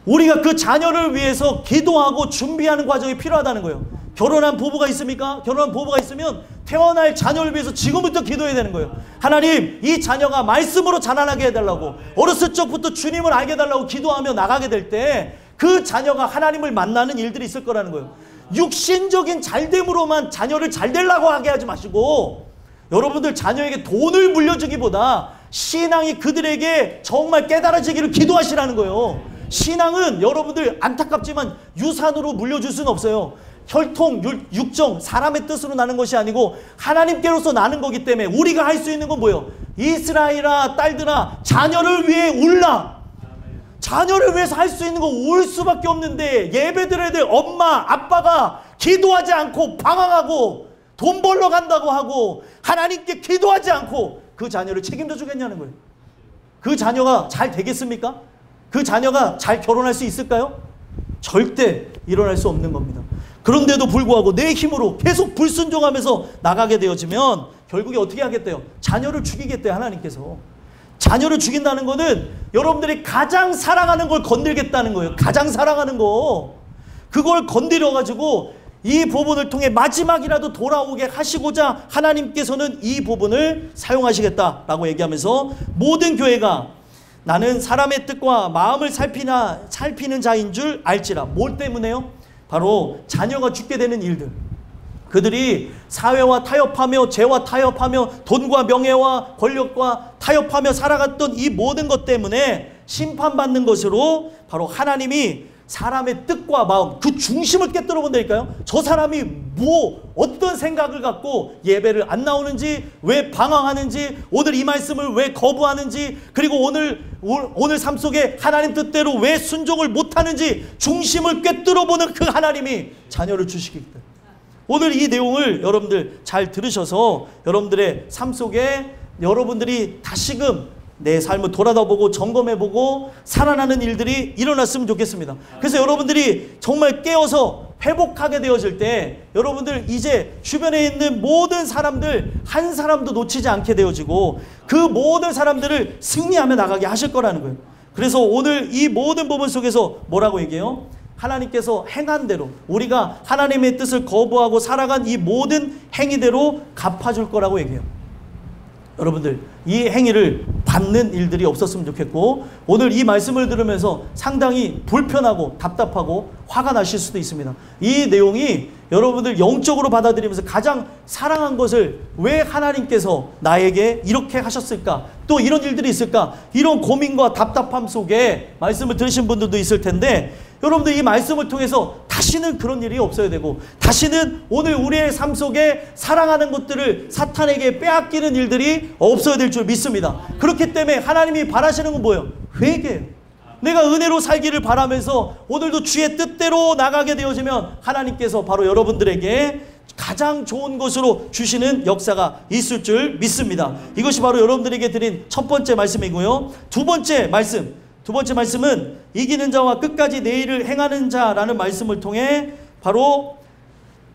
우리가 그 자녀를 위해서 기도하고 준비하는 과정이 필요하다는 거예요. 결혼한 부부가 있습니까? 결혼한 부부가 있으면 태어날 자녀를 위해서 지금부터 기도해야 되는 거예요. 하나님, 이 자녀가 말씀으로 자라나게 해달라고, 어렸을 적부터 주님을 알게 해달라고 기도하며 나가게 될 때 그 자녀가 하나님을 만나는 일들이 있을 거라는 거예요. 육신적인 잘됨으로만 자녀를 잘 되려고 하게 하지 마시고, 여러분들 자녀에게 돈을 물려주기보다 신앙이 그들에게 정말 깨달아지기를 기도하시라는 거예요. 신앙은 여러분들 안타깝지만 유산으로 물려줄 수는 없어요. 혈통, 육정, 사람의 뜻으로 나는 것이 아니고 하나님께로서 나는 거기 때문에 우리가 할 수 있는 건 뭐예요? 이스라엘아, 딸들아, 자녀를 위해 울라. 자녀를 위해서 할 수 있는 거 울 수밖에 없는데, 예배드려야 될 엄마, 아빠가 기도하지 않고 방황하고 돈 벌러 간다고 하고 하나님께 기도하지 않고 그 자녀를 책임져 주겠냐는 거예요. 그 자녀가 잘 되겠습니까? 그 자녀가 잘 결혼할 수 있을까요? 절대 일어날 수 없는 겁니다. 그런데도 불구하고 내 힘으로 계속 불순종하면서 나가게 되어지면 결국에 어떻게 하겠대요? 자녀를 죽이겠대요, 하나님께서. 자녀를 죽인다는 것은 여러분들이 가장 사랑하는 걸 건들겠다는 거예요. 가장 사랑하는 거. 그걸 건드려가지고 이 부분을 통해 마지막이라도 돌아오게 하시고자 하나님께서는 이 부분을 사용하시겠다라고 얘기하면서 모든 교회가 나는 사람의 뜻과 마음을 살피는 자인 줄 알지라. 뭘 때문에요? 바로 자녀가 죽게 되는 일들. 그들이 사회와 타협하며 죄와 타협하며 돈과 명예와 권력과 타협하며 살아갔던 이 모든 것 때문에 심판받는 것으로 바로 하나님이 사람의 뜻과 마음, 그 중심을 깨뜨려 본다니까요. 저 사람이 어떤 생각을 갖고 예배를 안 나오는지, 왜 방황하는지, 오늘 이 말씀을 왜 거부하는지, 그리고 오늘 삶 속에 하나님 뜻대로 왜 순종을 못하는지 중심을 꿰뚫어 보는 그 하나님이 자녀를 주시기 때문에 오늘 이 내용을 여러분들 잘 들으셔서 여러분들의 삶 속에 여러분들이 다시금 내 삶을 돌아다보고 점검해보고 살아나는 일들이 일어났으면 좋겠습니다. 그래서 여러분들이 정말 깨어서 회복하게 되어질 때 여러분들 이제 주변에 있는 모든 사람들 한 사람도 놓치지 않게 되어지고 그 모든 사람들을 승리하며 나가게 하실 거라는 거예요. 그래서 오늘 이 모든 부분 속에서 뭐라고 얘기해요? 하나님께서 행한 대로 우리가 하나님의 뜻을 거부하고 살아간 이 모든 행위대로 갚아줄 거라고 얘기해요. 여러분들 이 행위를 받는 일들이 없었으면 좋겠고 오늘 이 말씀을 들으면서 상당히 불편하고 답답하고 화가 나실 수도 있습니다. 이 내용이 여러분들 영적으로 받아들이면서 가장 사랑한 것을 왜 하나님께서 나에게 이렇게 하셨을까? 또 이런 일들이 있을까? 이런 고민과 답답함 속에 말씀을 들으신 분들도 있을 텐데 여러분들 이 말씀을 통해서 다시는 그런 일이 없어야 되고 다시는 오늘 우리의 삶 속에 사랑하는 것들을 사탄에게 빼앗기는 일들이 없어야 될 줄 믿습니다. 그렇기 때문에 하나님이 바라시는 건 뭐예요? 회개예요. 내가 은혜로 살기를 바라면서 오늘도 주의 뜻대로 나가게 되어지면 하나님께서 바로 여러분들에게 가장 좋은 것으로 주시는 역사가 있을 줄 믿습니다. 이것이 바로 여러분들에게 드린 첫 번째 말씀이고요. 두 번째 말씀은 이기는 자와 끝까지 내 일을 행하는 자라는 말씀을 통해 바로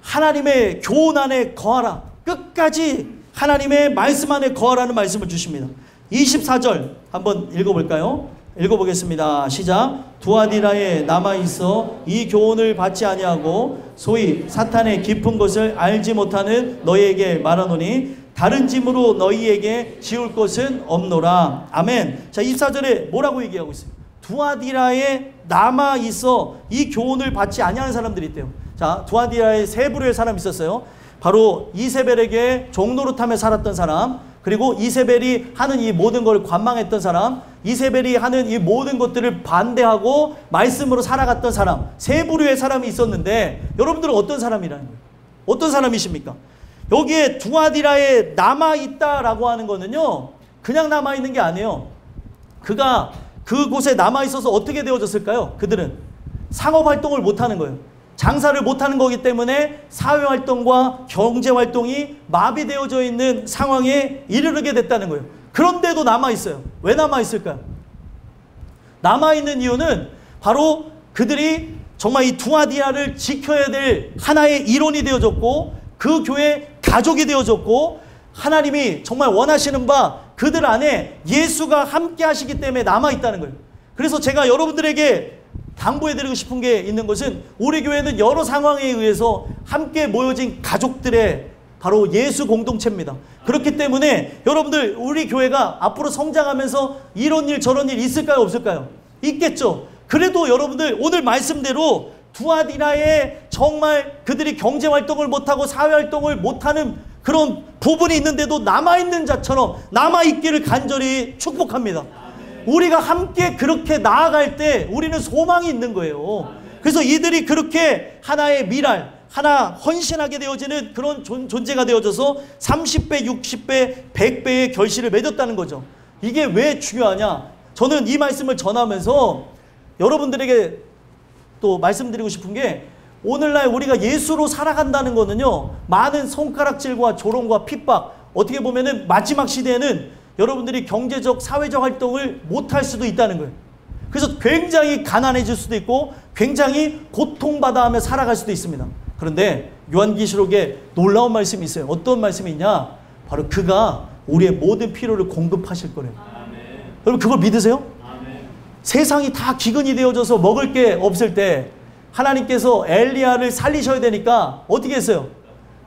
하나님의 교훈 안에 거하라. 끝까지 하나님의 말씀 안에 거하라는 말씀을 주십니다. 24절 한번 읽어볼까요? 읽어보겠습니다. 시작. 두아디라에 남아있어 이 교훈을 받지 아니하고 소위 사탄의 깊은 것을 알지 못하는 너희에게 말하노니 다른 짐으로 너희에게 지울 것은 없노라. 아멘. 자, 24절에 뭐라고 얘기하고 있어요? 두아디라에 남아있어 이 교훈을 받지 아니하는 사람들이 있대요. 자, 두아디라에 세 부류의 사람이 있었어요. 바로 이세벨에게 종노릇하며 살았던 사람, 그리고 이세벨이 하는 이 모든 걸 관망했던 사람, 이세벨이 하는 이 모든 것들을 반대하고 말씀으로 살아갔던 사람, 세 부류의 사람이 있었는데 여러분들은 어떤 사람이라는 거예요? 어떤 사람이십니까? 여기에 두아디라에 남아있다라고 하는 거는요, 그냥 남아있는 게 아니에요. 그가 그곳에 남아있어서 어떻게 되어졌을까요? 그들은 상업활동을 못하는 거예요. 장사를 못하는 거기 때문에 사회활동과 경제활동이 마비되어져 있는 상황에 이르게 됐다는 거예요. 그런데도 남아있어요. 왜 남아있을까요? 남아있는 이유는 바로 그들이 정말 이 두아디라를 지켜야 될 하나의 일원이 되어졌고 그 교회 가족이 되어졌고 하나님이 정말 원하시는 바 그들 안에 예수가 함께 하시기 때문에 남아있다는 거예요. 그래서 제가 여러분들에게 당부해드리고 싶은 게 있는 것은 우리 교회는 여러 상황에 의해서 함께 모여진 가족들의 바로 예수 공동체입니다. 그렇기 때문에 여러분들 우리 교회가 앞으로 성장하면서 이런 일 저런 일 있을까요? 없을까요? 있겠죠. 그래도 여러분들 오늘 말씀대로 두아디라에 정말 그들이 경제활동을 못하고 사회활동을 못하는 그런 부분이 있는데도 남아있는 자처럼 남아있기를 간절히 축복합니다. 우리가 함께 그렇게 나아갈 때 우리는 소망이 있는 거예요. 그래서 이들이 그렇게 하나의 미랄, 하나 헌신하게 되어지는 그런 존재가 되어져서 30배, 60배, 100배의 결실을 맺었다는 거죠. 이게 왜 중요하냐? 저는 이 말씀을 전하면서 여러분들에게 또 말씀드리고 싶은 게 오늘날 우리가 예수로 살아간다는 거는요, 많은 손가락질과 조롱과 핍박, 어떻게 보면은 마지막 시대에는 여러분들이 경제적, 사회적 활동을 못할 수도 있다는 거예요. 그래서 굉장히 가난해질 수도 있고 굉장히 고통받아 하며 살아갈 수도 있습니다. 그런데 요한계시록에 놀라운 말씀이 있어요. 어떤 말씀이 있냐? 바로 그가 우리의 모든 필요를 공급하실 거래요. 여러분 그걸 믿으세요? 세상이 다 기근이 되어져서 먹을 게 없을 때 하나님께서 엘리야를 살리셔야 되니까 어떻게 했어요?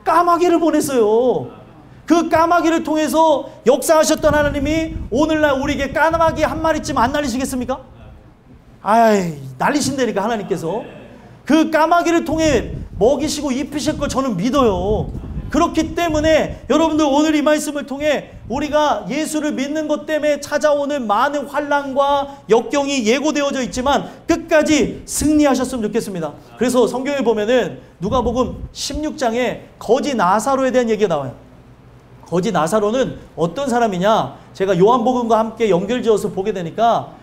까마귀를 보냈어요. 그 까마귀를 통해서 역사하셨던 하나님이 오늘날 우리에게 까마귀 한 마리쯤 안 날리시겠습니까? 아이, 날리신다니까 하나님께서. 그 까마귀를 통해 먹이시고 입히실 걸 저는 믿어요. 그렇기 때문에 여러분들 오늘 이 말씀을 통해 우리가 예수를 믿는 것 때문에 찾아오는 많은 환난과 역경이 예고되어져 있지만 끝까지 승리하셨으면 좋겠습니다. 그래서 성경에 보면은 누가복음 16장에 거지 나사로에 대한 얘기가 나와요. 거지 나사로는 어떤 사람이냐? 제가 요한복음과 함께 연결지어서 보게 되니까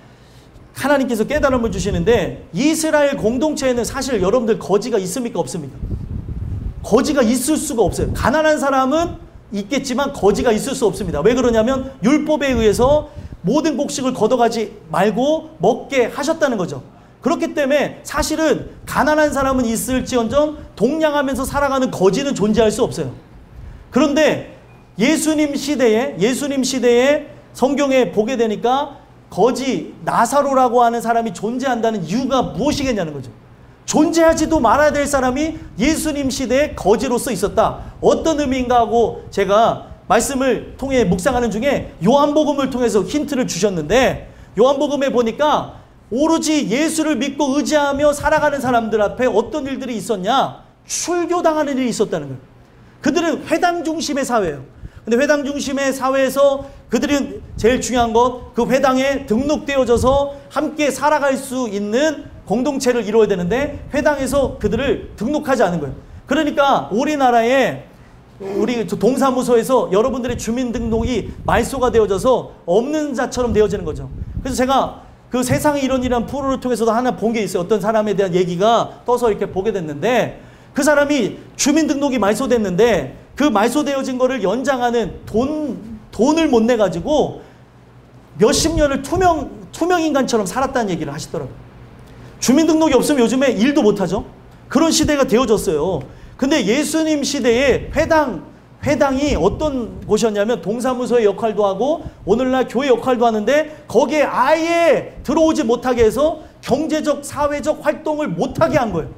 하나님께서 깨달음을 주시는데, 이스라엘 공동체에는 사실 여러분들 거지가 있습니까? 없습니까? 거지가 있을 수가 없어요. 가난한 사람은 있겠지만 거지가 있을 수 없습니다. 왜 그러냐면 율법에 의해서 모든 곡식을 걷어가지 말고 먹게 하셨다는 거죠. 그렇기 때문에 사실은 가난한 사람은 있을지언정 동냥하면서 살아가는 거지는 존재할 수 없어요. 그런데 예수님 시대에 성경에 보게 되니까 거지 나사로라고 하는 사람이 존재한다는 이유가 무엇이겠냐는 거죠. 존재하지도 말아야 될 사람이 예수님 시대에 거지로서 있었다. 어떤 의미인가 하고 제가 말씀을 통해 묵상하는 중에 요한복음을 통해서 힌트를 주셨는데, 요한복음에 보니까 오로지 예수를 믿고 의지하며 살아가는 사람들 앞에 어떤 일들이 있었냐? 출교당하는 일이 있었다는 거예요. 그들은 회당 중심의 사회예요. 근데 회당 중심의 사회에서 그들은 제일 중요한 것, 그 회당에 등록되어져서 함께 살아갈 수 있는 공동체를 이루어야 되는데 회당에서 그들을 등록하지 않은 거예요. 그러니까 우리나라에 우리 동사무소에서 여러분들의 주민등록이 말소가 되어져서 없는 자처럼 되어지는 거죠. 그래서 제가 그 세상에 이런 일이라는 프로를 통해서도 하나 본 게 있어요. 어떤 사람에 대한 얘기가 떠서 이렇게 보게 됐는데, 그 사람이 주민등록이 말소됐는데 그 말소되어진 거를 연장하는 돈을 못 내가지고 몇십 년을 투명인간처럼 살았다는 얘기를 하시더라고요. 주민등록이 없으면 요즘에 일도 못하죠. 그런 시대가 되어졌어요. 근데 예수님 시대에 회당이 어떤 곳이었냐면 동사무소의 역할도 하고 오늘날 교회 역할도 하는데 거기에 아예 들어오지 못하게 해서 경제적, 사회적 활동을 못하게 한 거예요.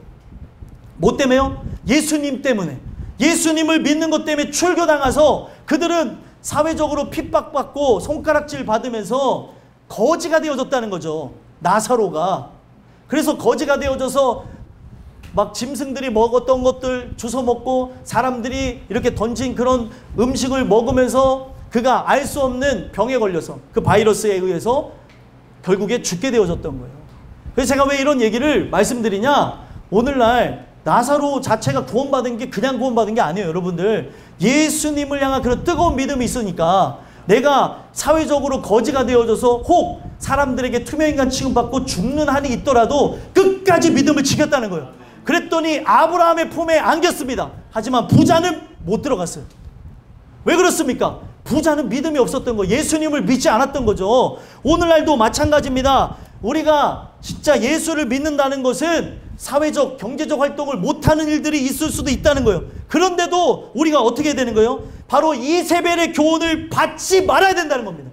뭐 때문에요? 예수님 때문에. 예수님을 믿는 것 때문에 출교당해서 그들은 사회적으로 핍박받고 손가락질 받으면서 거지가 되어졌다는 거죠. 나사로가. 그래서 거지가 되어져서 막 짐승들이 먹었던 것들 주워 먹고 사람들이 이렇게 던진 그런 음식을 먹으면서 그가 알 수 없는 병에 걸려서 그 바이러스에 의해서 결국에 죽게 되어졌던 거예요. 그래서 제가 왜 이런 얘기를 말씀드리냐? 오늘날 나사로 자체가 구원받은 게 그냥 구원받은 게 아니에요. 여러분들, 예수님을 향한 그런 뜨거운 믿음이 있으니까 내가 사회적으로 거지가 되어져서 혹 사람들에게 투명인간 취급받고 죽는 한이 있더라도 끝까지 믿음을 지켰다는 거예요. 그랬더니 아브라함의 품에 안겼습니다. 하지만 부자는 못 들어갔어요. 왜 그렇습니까? 부자는 믿음이 없었던 거예요. 예수님을 믿지 않았던 거죠. 오늘날도 마찬가지입니다. 우리가 진짜 예수를 믿는다는 것은 사회적, 경제적 활동을 못하는 일들이 있을 수도 있다는 거예요. 그런데도 우리가 어떻게 해야 되는 거예요? 바로 이세벨의 교훈을 받지 말아야 된다는 겁니다.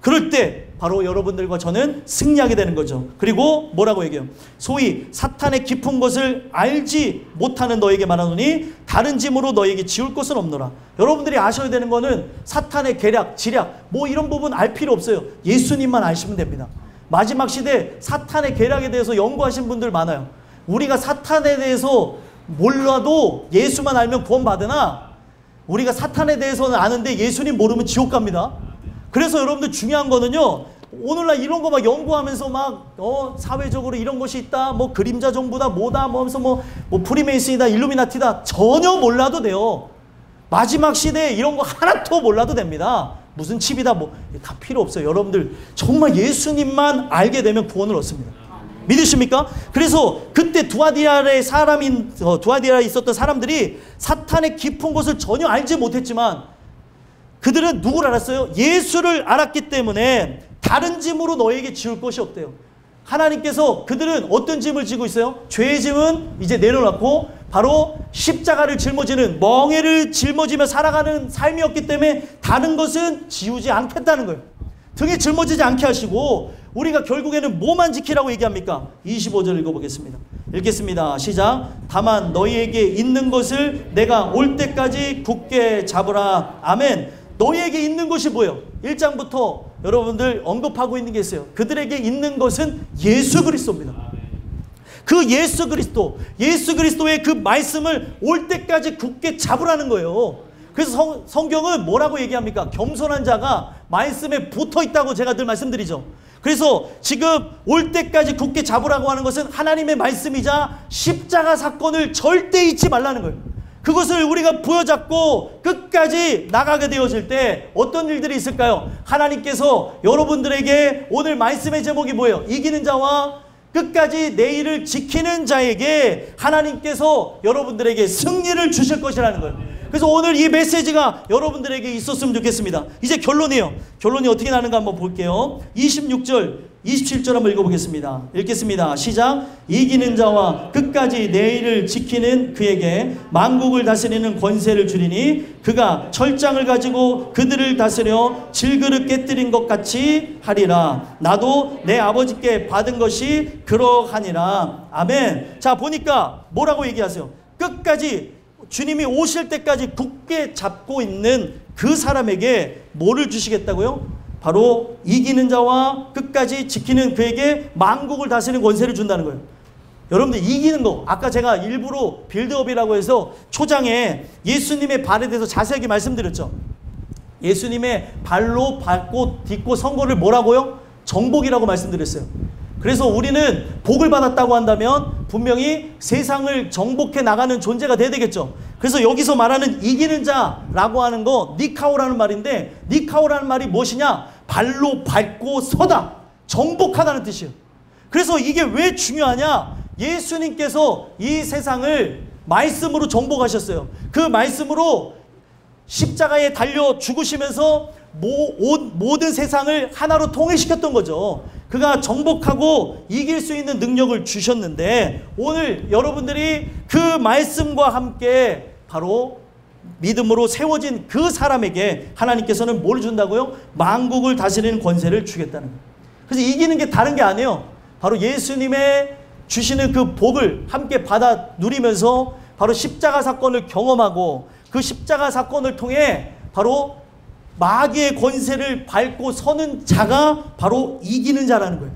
그럴 때 바로 여러분들과 저는 승리하게 되는 거죠. 그리고 뭐라고 얘기해요? 소위 사탄의 깊은 것을 알지 못하는 너에게 말하노니 다른 짐으로 너에게 지울 것은 없노라. 여러분들이 아셔야 되는 거는 사탄의 계략, 지략 뭐 이런 부분 알 필요 없어요. 예수님만 아시면 됩니다. 마지막 시대 사탄의 계략에 대해서 연구하신 분들 많아요. 우리가 사탄에 대해서 몰라도 예수만 알면 구원받으나 우리가 사탄에 대해서는 아는데 예수님 모르면 지옥 갑니다. 그래서 여러분들 중요한 거는요, 오늘날 이런 거 막 연구하면서 막 사회적으로 이런 것이 있다, 뭐 그림자 정부다, 뭐다, 뭐 하면서 뭐 프리메이슨이다, 일루미나티다 전혀 몰라도 돼요. 마지막 시대에 이런 거 하나도 몰라도 됩니다. 무슨 칩이다 뭐 다 필요 없어요. 여러분들 정말 예수님만 알게 되면 구원을 얻습니다. 믿으십니까? 그래서 그때 두아디라에 있었던 사람들이 사탄의 깊은 곳을 전혀 알지 못했지만 그들은 누구를 알았어요? 예수를 알았기 때문에 다른 짐으로 너에게 지울 것이 없대요. 하나님께서 그들은 어떤 짐을 지고 있어요? 죄의 짐은 이제 내려놨고 바로 십자가를 짊어지는 멍에를 짊어지며 살아가는 삶이었기 때문에 다른 것은 지우지 않겠다는 거예요. 등에 짊어지지 않게 하시고 우리가 결국에는 뭐만 지키라고 얘기합니까? 25절 읽어보겠습니다. 읽겠습니다. 시작. 다만 너희에게 있는 것을 내가 올 때까지 굳게 잡으라. 아멘. 너희에게 있는 것이 뭐예요? 1장부터 여러분들 언급하고 있는 게 있어요. 그들에게 있는 것은 예수 그리스도입니다. 그 예수 그리스도의 그 말씀을 올 때까지 굳게 잡으라는 거예요. 그래서 성경은 뭐라고 얘기합니까? 겸손한 자가 말씀에 붙어 있다고 제가 늘 말씀드리죠. 그래서 지금 올 때까지 굳게 잡으라고 하는 것은 하나님의 말씀이자 십자가 사건을 절대 잊지 말라는 거예요. 그것을 우리가 부여잡고 끝까지 나가게 되어질 때 어떤 일들이 있을까요? 하나님께서 여러분들에게 오늘 말씀의 제목이 뭐예요? 이기는 자와 끝까지 내 일을 지키는 자에게 하나님께서 여러분들에게 승리를 주실 것이라는 거예요. 그래서 오늘 이 메시지가 여러분들에게 있었으면 좋겠습니다. 이제 결론이에요. 결론이 어떻게 나는가 한번 볼게요. 26절, 27절 한번 읽어보겠습니다. 읽겠습니다. 시작. 이기는 자와 끝까지 내 일을 지키는 그에게 만국을 다스리는 권세를 주리니 그가 철장을 가지고 그들을 다스려 질그릇 깨뜨린 것 같이 하리라. 나도 내 아버지께 받은 것이 그러하니라. 아멘. 자, 보니까 뭐라고 얘기하세요? 끝까지 주님이 오실 때까지 굳게 잡고 있는 그 사람에게 뭐를 주시겠다고요? 바로 이기는 자와 끝까지 지키는 그에게 만국을 다스리는 권세를 준다는 거예요. 여러분들 이기는 거, 아까 제가 일부러 빌드업이라고 해서 초장에 예수님의 발에 대해서 자세하게 말씀드렸죠. 예수님의 발로 밟고 딛고 선 거를 뭐라고요? 정복이라고 말씀드렸어요. 그래서 우리는 복을 받았다고 한다면 분명히 세상을 정복해 나가는 존재가 돼야 되겠죠. 그래서 여기서 말하는 이기는 자라고 하는 거 니카오라는 말인데, 니카오라는 말이 무엇이냐? 발로 밟고 서다, 정복하다는 뜻이에요. 그래서 이게 왜 중요하냐? 예수님께서 이 세상을 말씀으로 정복하셨어요. 그 말씀으로 십자가에 달려 죽으시면서 모든 세상을 하나로 통일시켰던 거죠. 그가 정복하고 이길 수 있는 능력을 주셨는데, 오늘 여러분들이 그 말씀과 함께 바로 믿음으로 세워진 그 사람에게 하나님께서는 뭘 준다고요? 만국을 다스리는 권세를 주겠다는 거예요. 그래서 이기는 게 다른 게 아니에요. 바로 예수님의 주시는 그 복을 함께 받아 누리면서 바로 십자가 사건을 경험하고 그 십자가 사건을 통해 바로 마귀의 권세를 밟고 서는 자가 바로 이기는 자라는 거예요.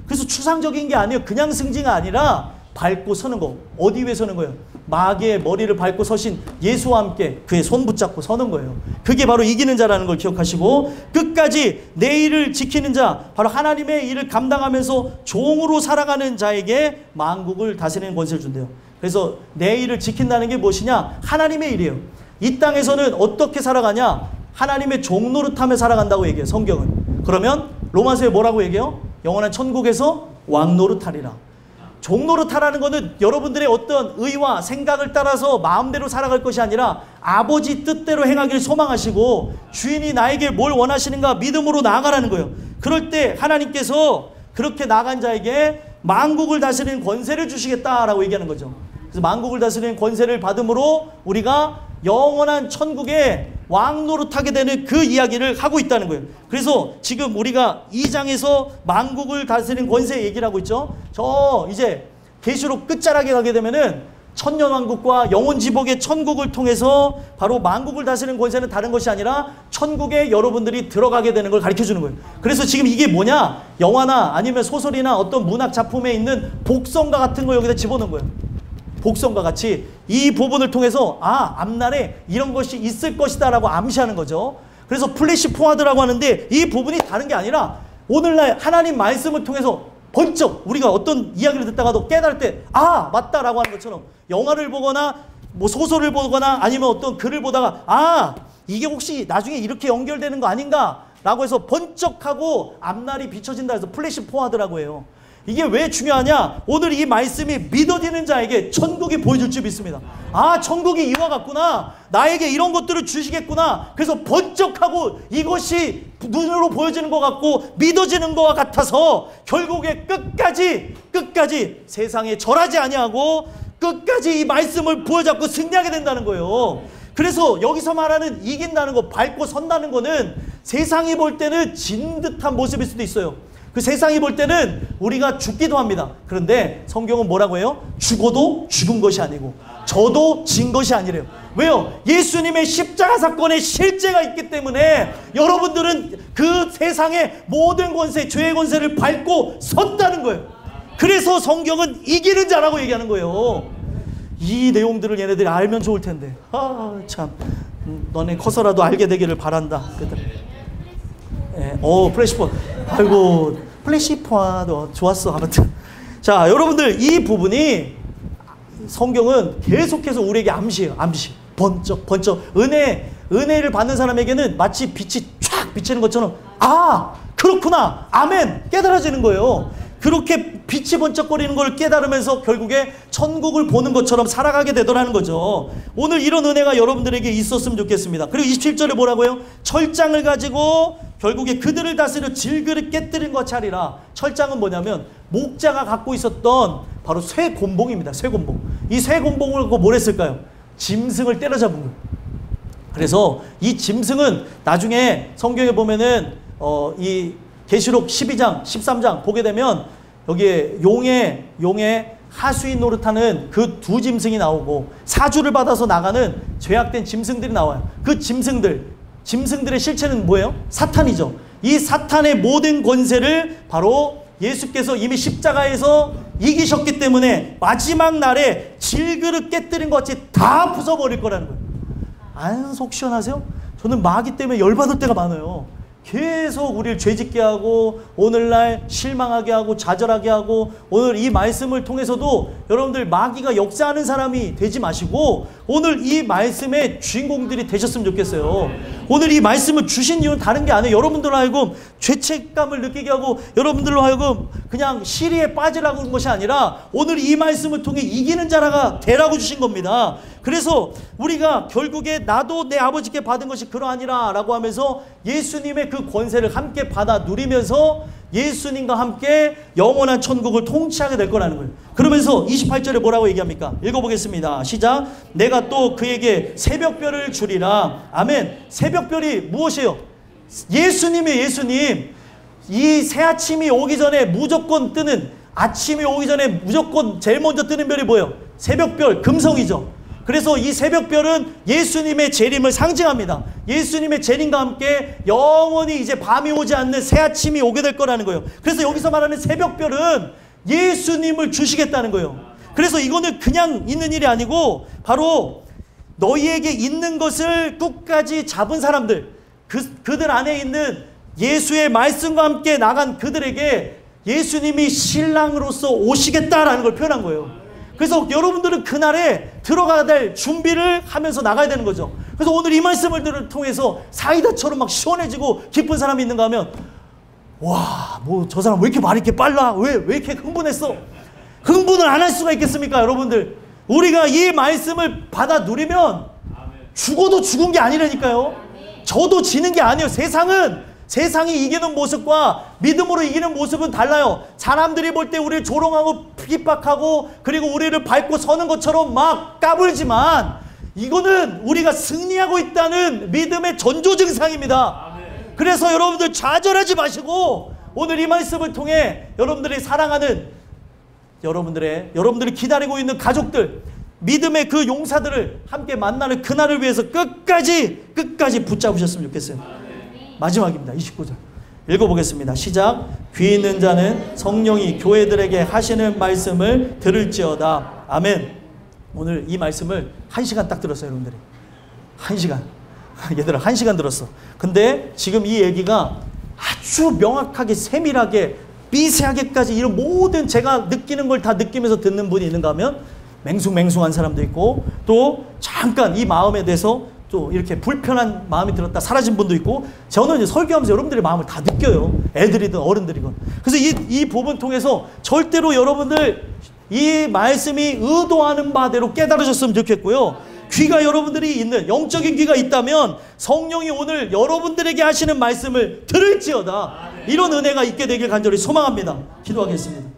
그래서 추상적인 게 아니에요. 그냥 승리가 아니라 밟고 서는 거. 어디 위에 서는 거예요? 마귀의 머리를 밟고 서신 예수와 함께 그의 손 붙잡고 서는 거예요. 그게 바로 이기는 자라는 걸 기억하시고, 끝까지 내 일을 지키는 자, 바로 하나님의 일을 감당하면서 종으로 살아가는 자에게 만국을 다스리는 권세를 준대요. 그래서 내 일을 지킨다는 게 무엇이냐? 하나님의 일이에요. 이 땅에서는 어떻게 살아가냐? 하나님의 종 노릇하며 살아간다고 얘기해요, 성경은. 그러면 로마서에 뭐라고 얘기해요? 영원한 천국에서 왕 노릇하리라. 종 노릇하라는 것은 여러분들의 어떤 의와 생각을 따라서 마음대로 살아갈 것이 아니라 아버지 뜻대로 행하기를 소망하시고 주인이 나에게 뭘 원하시는가 믿음으로 나아가라는 거예요. 그럴 때 하나님께서 그렇게 나간 자에게 만국을 다스리는 권세를 주시겠다라고 얘기하는 거죠. 그래서 만국을 다스리는 권세를 받음으로 우리가 영원한 천국에 왕 노릇하게 되는 그 이야기를 하고 있다는 거예요. 그래서 지금 우리가 2장에서 만국을 다스리는 권세 얘기를 하고 있죠. 저 이제 계시록 끝자락에 가게 되면은 천년왕국과 영원지복의 천국을 통해서 바로 만국을 다스리는 권세는 다른 것이 아니라 천국에 여러분들이 들어가게 되는 걸 가르쳐주는 거예요. 그래서 지금 이게 뭐냐? 영화나 아니면 소설이나 어떤 문학 작품에 있는 복성과 같은 거 여기다 집어넣은 거예요. 복성과 같이 이 부분을 통해서 앞날에 이런 것이 있을 것이다 라고 암시하는 거죠. 그래서 플래시 포워드라고 하는데 이 부분이 다른 게 아니라 오늘날 하나님 말씀을 통해서 번쩍 우리가 어떤 이야기를 듣다가도 깨달을 때 맞다라고 하는 것처럼, 영화를 보거나 뭐 소설을 보거나 아니면 어떤 글을 보다가 이게 혹시 나중에 이렇게 연결되는 거 아닌가 라고 해서 번쩍하고 앞날이 비춰진다 해서 플래시 포워드라고 해요. 이게 왜 중요하냐? 오늘 이 말씀이 믿어지는 자에게 천국이 보여줄 줄 믿습니다. 천국이 이와 같구나. 나에게 이런 것들을 주시겠구나. 그래서 번쩍하고 이것이 눈으로 보여지는 것 같고 믿어지는 것과 같아서 결국에 끝까지 세상에 절하지 아니하고 끝까지 이 말씀을 부여잡고 승리하게 된다는 거예요. 그래서 여기서 말하는 이긴다는 거, 밟고 선다는 거는 세상이 볼 때는 진 듯한 모습일 수도 있어요. 그 세상이 볼 때는 우리가 죽기도 합니다. 그런데 성경은 뭐라고 해요? 죽어도 죽은 것이 아니고 저도 진 것이 아니래요. 왜요? 예수님의 십자가 사건에 실제가 있기 때문에 여러분들은 그 세상의 모든 권세, 죄의 권세를 밟고 섰다는 거예요. 그래서 성경은 이기는 자라고 얘기하는 거예요. 이 내용들을 얘네들이 알면 좋을 텐데. 아, 참. 너네 커서라도 알게 되기를 바란다. 플래시포. 아이고, 플래시포도 좋았어. 아무튼. 자, 여러분들 이 부분이 성경은 계속해서 우리에게 암시해요. 암시. 번쩍. 은혜를 받는 사람에게는 마치 빛이 촥 비치는 것처럼, 아, 그렇구나. 아멘. 깨달아지는 거예요. 그렇게 빛이 번쩍거리는 걸 깨달으면서 결국에 천국을 보는 것처럼 살아가게 되더라는 거죠. 오늘 이런 은혜가 여러분들에게 있었으면 좋겠습니다. 그리고 27절에 뭐라고요? 철장을 가지고 결국에 그들을 다스려 질그릇 깨뜨린 것 차리라. 철장은 뭐냐면 목자가 갖고 있었던 바로 쇠곤봉입니다. 쇠곤봉. 이 쇠곤봉을 갖고 뭘 했을까요? 짐승을 때려잡은 거예요. 그래서 이 짐승은 나중에 성경에 보면은 이 계시록 12장, 13장 보게 되면 여기에 용의 하수인 노릇하는 그 두 짐승이 나오고 사주를 받아서 나가는 죄악된 짐승들이 나와요. 그 짐승들의 실체는 뭐예요? 사탄이죠. 이 사탄의 모든 권세를 바로 예수께서 이미 십자가에서 이기셨기 때문에 마지막 날에 질그릇 깨뜨린 것 같이 다 부숴버릴 거라는 거예요. 안 속 시원하세요? 저는 마귀 때문에 열받을 때가 많아요. 계속 우리를 죄짓게 하고 오늘날 실망하게 하고 좌절하게 하고, 오늘 이 말씀을 통해서도 여러분들 마귀가 역사하는 사람이 되지 마시고 오늘 이 말씀의 주인공들이 되셨으면 좋겠어요. 오늘 이 말씀을 주신 이유는 다른 게 아니에요. 여러분들로 하여금 죄책감을 느끼게 하고 여러분들로 하여금 그냥 시리에 빠지라고 하는 것이 아니라 오늘 이 말씀을 통해 이기는 자라가 되라고 주신 겁니다. 그래서 우리가 결국에 나도 내 아버지께 받은 것이 그러하니라 라고 하면서 예수님의 그 권세를 함께 받아 누리면서 예수님과 함께 영원한 천국을 통치하게 될 거라는 거예요. 그러면서 28절에 뭐라고 얘기합니까? 읽어보겠습니다. 시작. 내가 또 그에게 새벽별을 주리라. 아멘. 새벽별이 무엇이에요? 예수님이에요. 예수님. 이 새아침이 오기 전에 무조건 뜨는, 아침이 오기 전에 무조건 제일 먼저 뜨는 별이 뭐예요? 새벽별, 금성이죠. 그래서 이 새벽별은 예수님의 재림을 상징합니다. 예수님의 재림과 함께 영원히 이제 밤이 오지 않는 새아침이 오게 될 거라는 거예요. 그래서 여기서 말하는 새벽별은 예수님을 주시겠다는 거예요. 그래서 이거는 그냥 있는 일이 아니고 바로 너희에게 있는 것을 끝까지 잡은 사람들, 그들 안에 있는 예수의 말씀과 함께 나간 그들에게 예수님이 신랑으로서 오시겠다라는 걸 표현한 거예요. 그래서 여러분들은 그날에 들어가야 될 준비를 하면서 나가야 되는 거죠. 그래서 오늘 이 말씀을 통해서 사이다처럼 막 시원해지고 기쁜 사람이 있는가 하면, 와, 뭐 저 사람 왜 이렇게 말이 이렇게 빨라? 왜 이렇게 흥분했어? 흥분을 안 할 수가 있겠습니까, 여러분들? 우리가 이 말씀을 받아 누리면 죽어도 죽은 게 아니라니까요. 저도 지는 게 아니에요. 세상이 이기는 모습과 믿음으로 이기는 모습은 달라요. 사람들이 볼 때 우리를 조롱하고 핍박하고 그리고 우리를 밟고 서는 것처럼 막 까불지만 이거는 우리가 승리하고 있다는 믿음의 전조 증상입니다. 그래서 여러분들 좌절하지 마시고 오늘 이 말씀을 통해 여러분들이 사랑하는 여러분들이 기다리고 있는 가족들, 믿음의 그 용사들을 함께 만나는 그날을 위해서 끝까지 붙잡으셨으면 좋겠어요. 마지막입니다. 29절 읽어보겠습니다. 시작. 귀 있는 자는 성령이 교회들에게 하시는 말씀을 들을지어다. 아멘. 오늘 이 말씀을 1시간 딱 들었어요. 여러분들이 1시간. 얘들아 1시간 들었어. 근데 지금 이 얘기가 아주 명확하게 세밀하게 미세하게까지 이런 모든 제가 느끼는 걸 다 느끼면서 듣는 분이 있는가 하면 맹숭맹숭한 사람도 있고 또 잠깐 이 마음에 대해서 또 이렇게 불편한 마음이 들었다 사라진 분도 있고, 저는 이제 설교하면서 여러분들의 마음을 다 느껴요. 애들이든 어른들이건. 그래서 이 부분 통해서 절대로 여러분들 이 말씀이 의도하는 바대로 깨달으셨으면 좋겠고요. 귀가 여러분들이 있는 영적인 귀가 있다면 성령이 오늘 여러분들에게 하시는 말씀을 들을지어다. 이런 은혜가 있게 되길 간절히 소망합니다. 기도하겠습니다.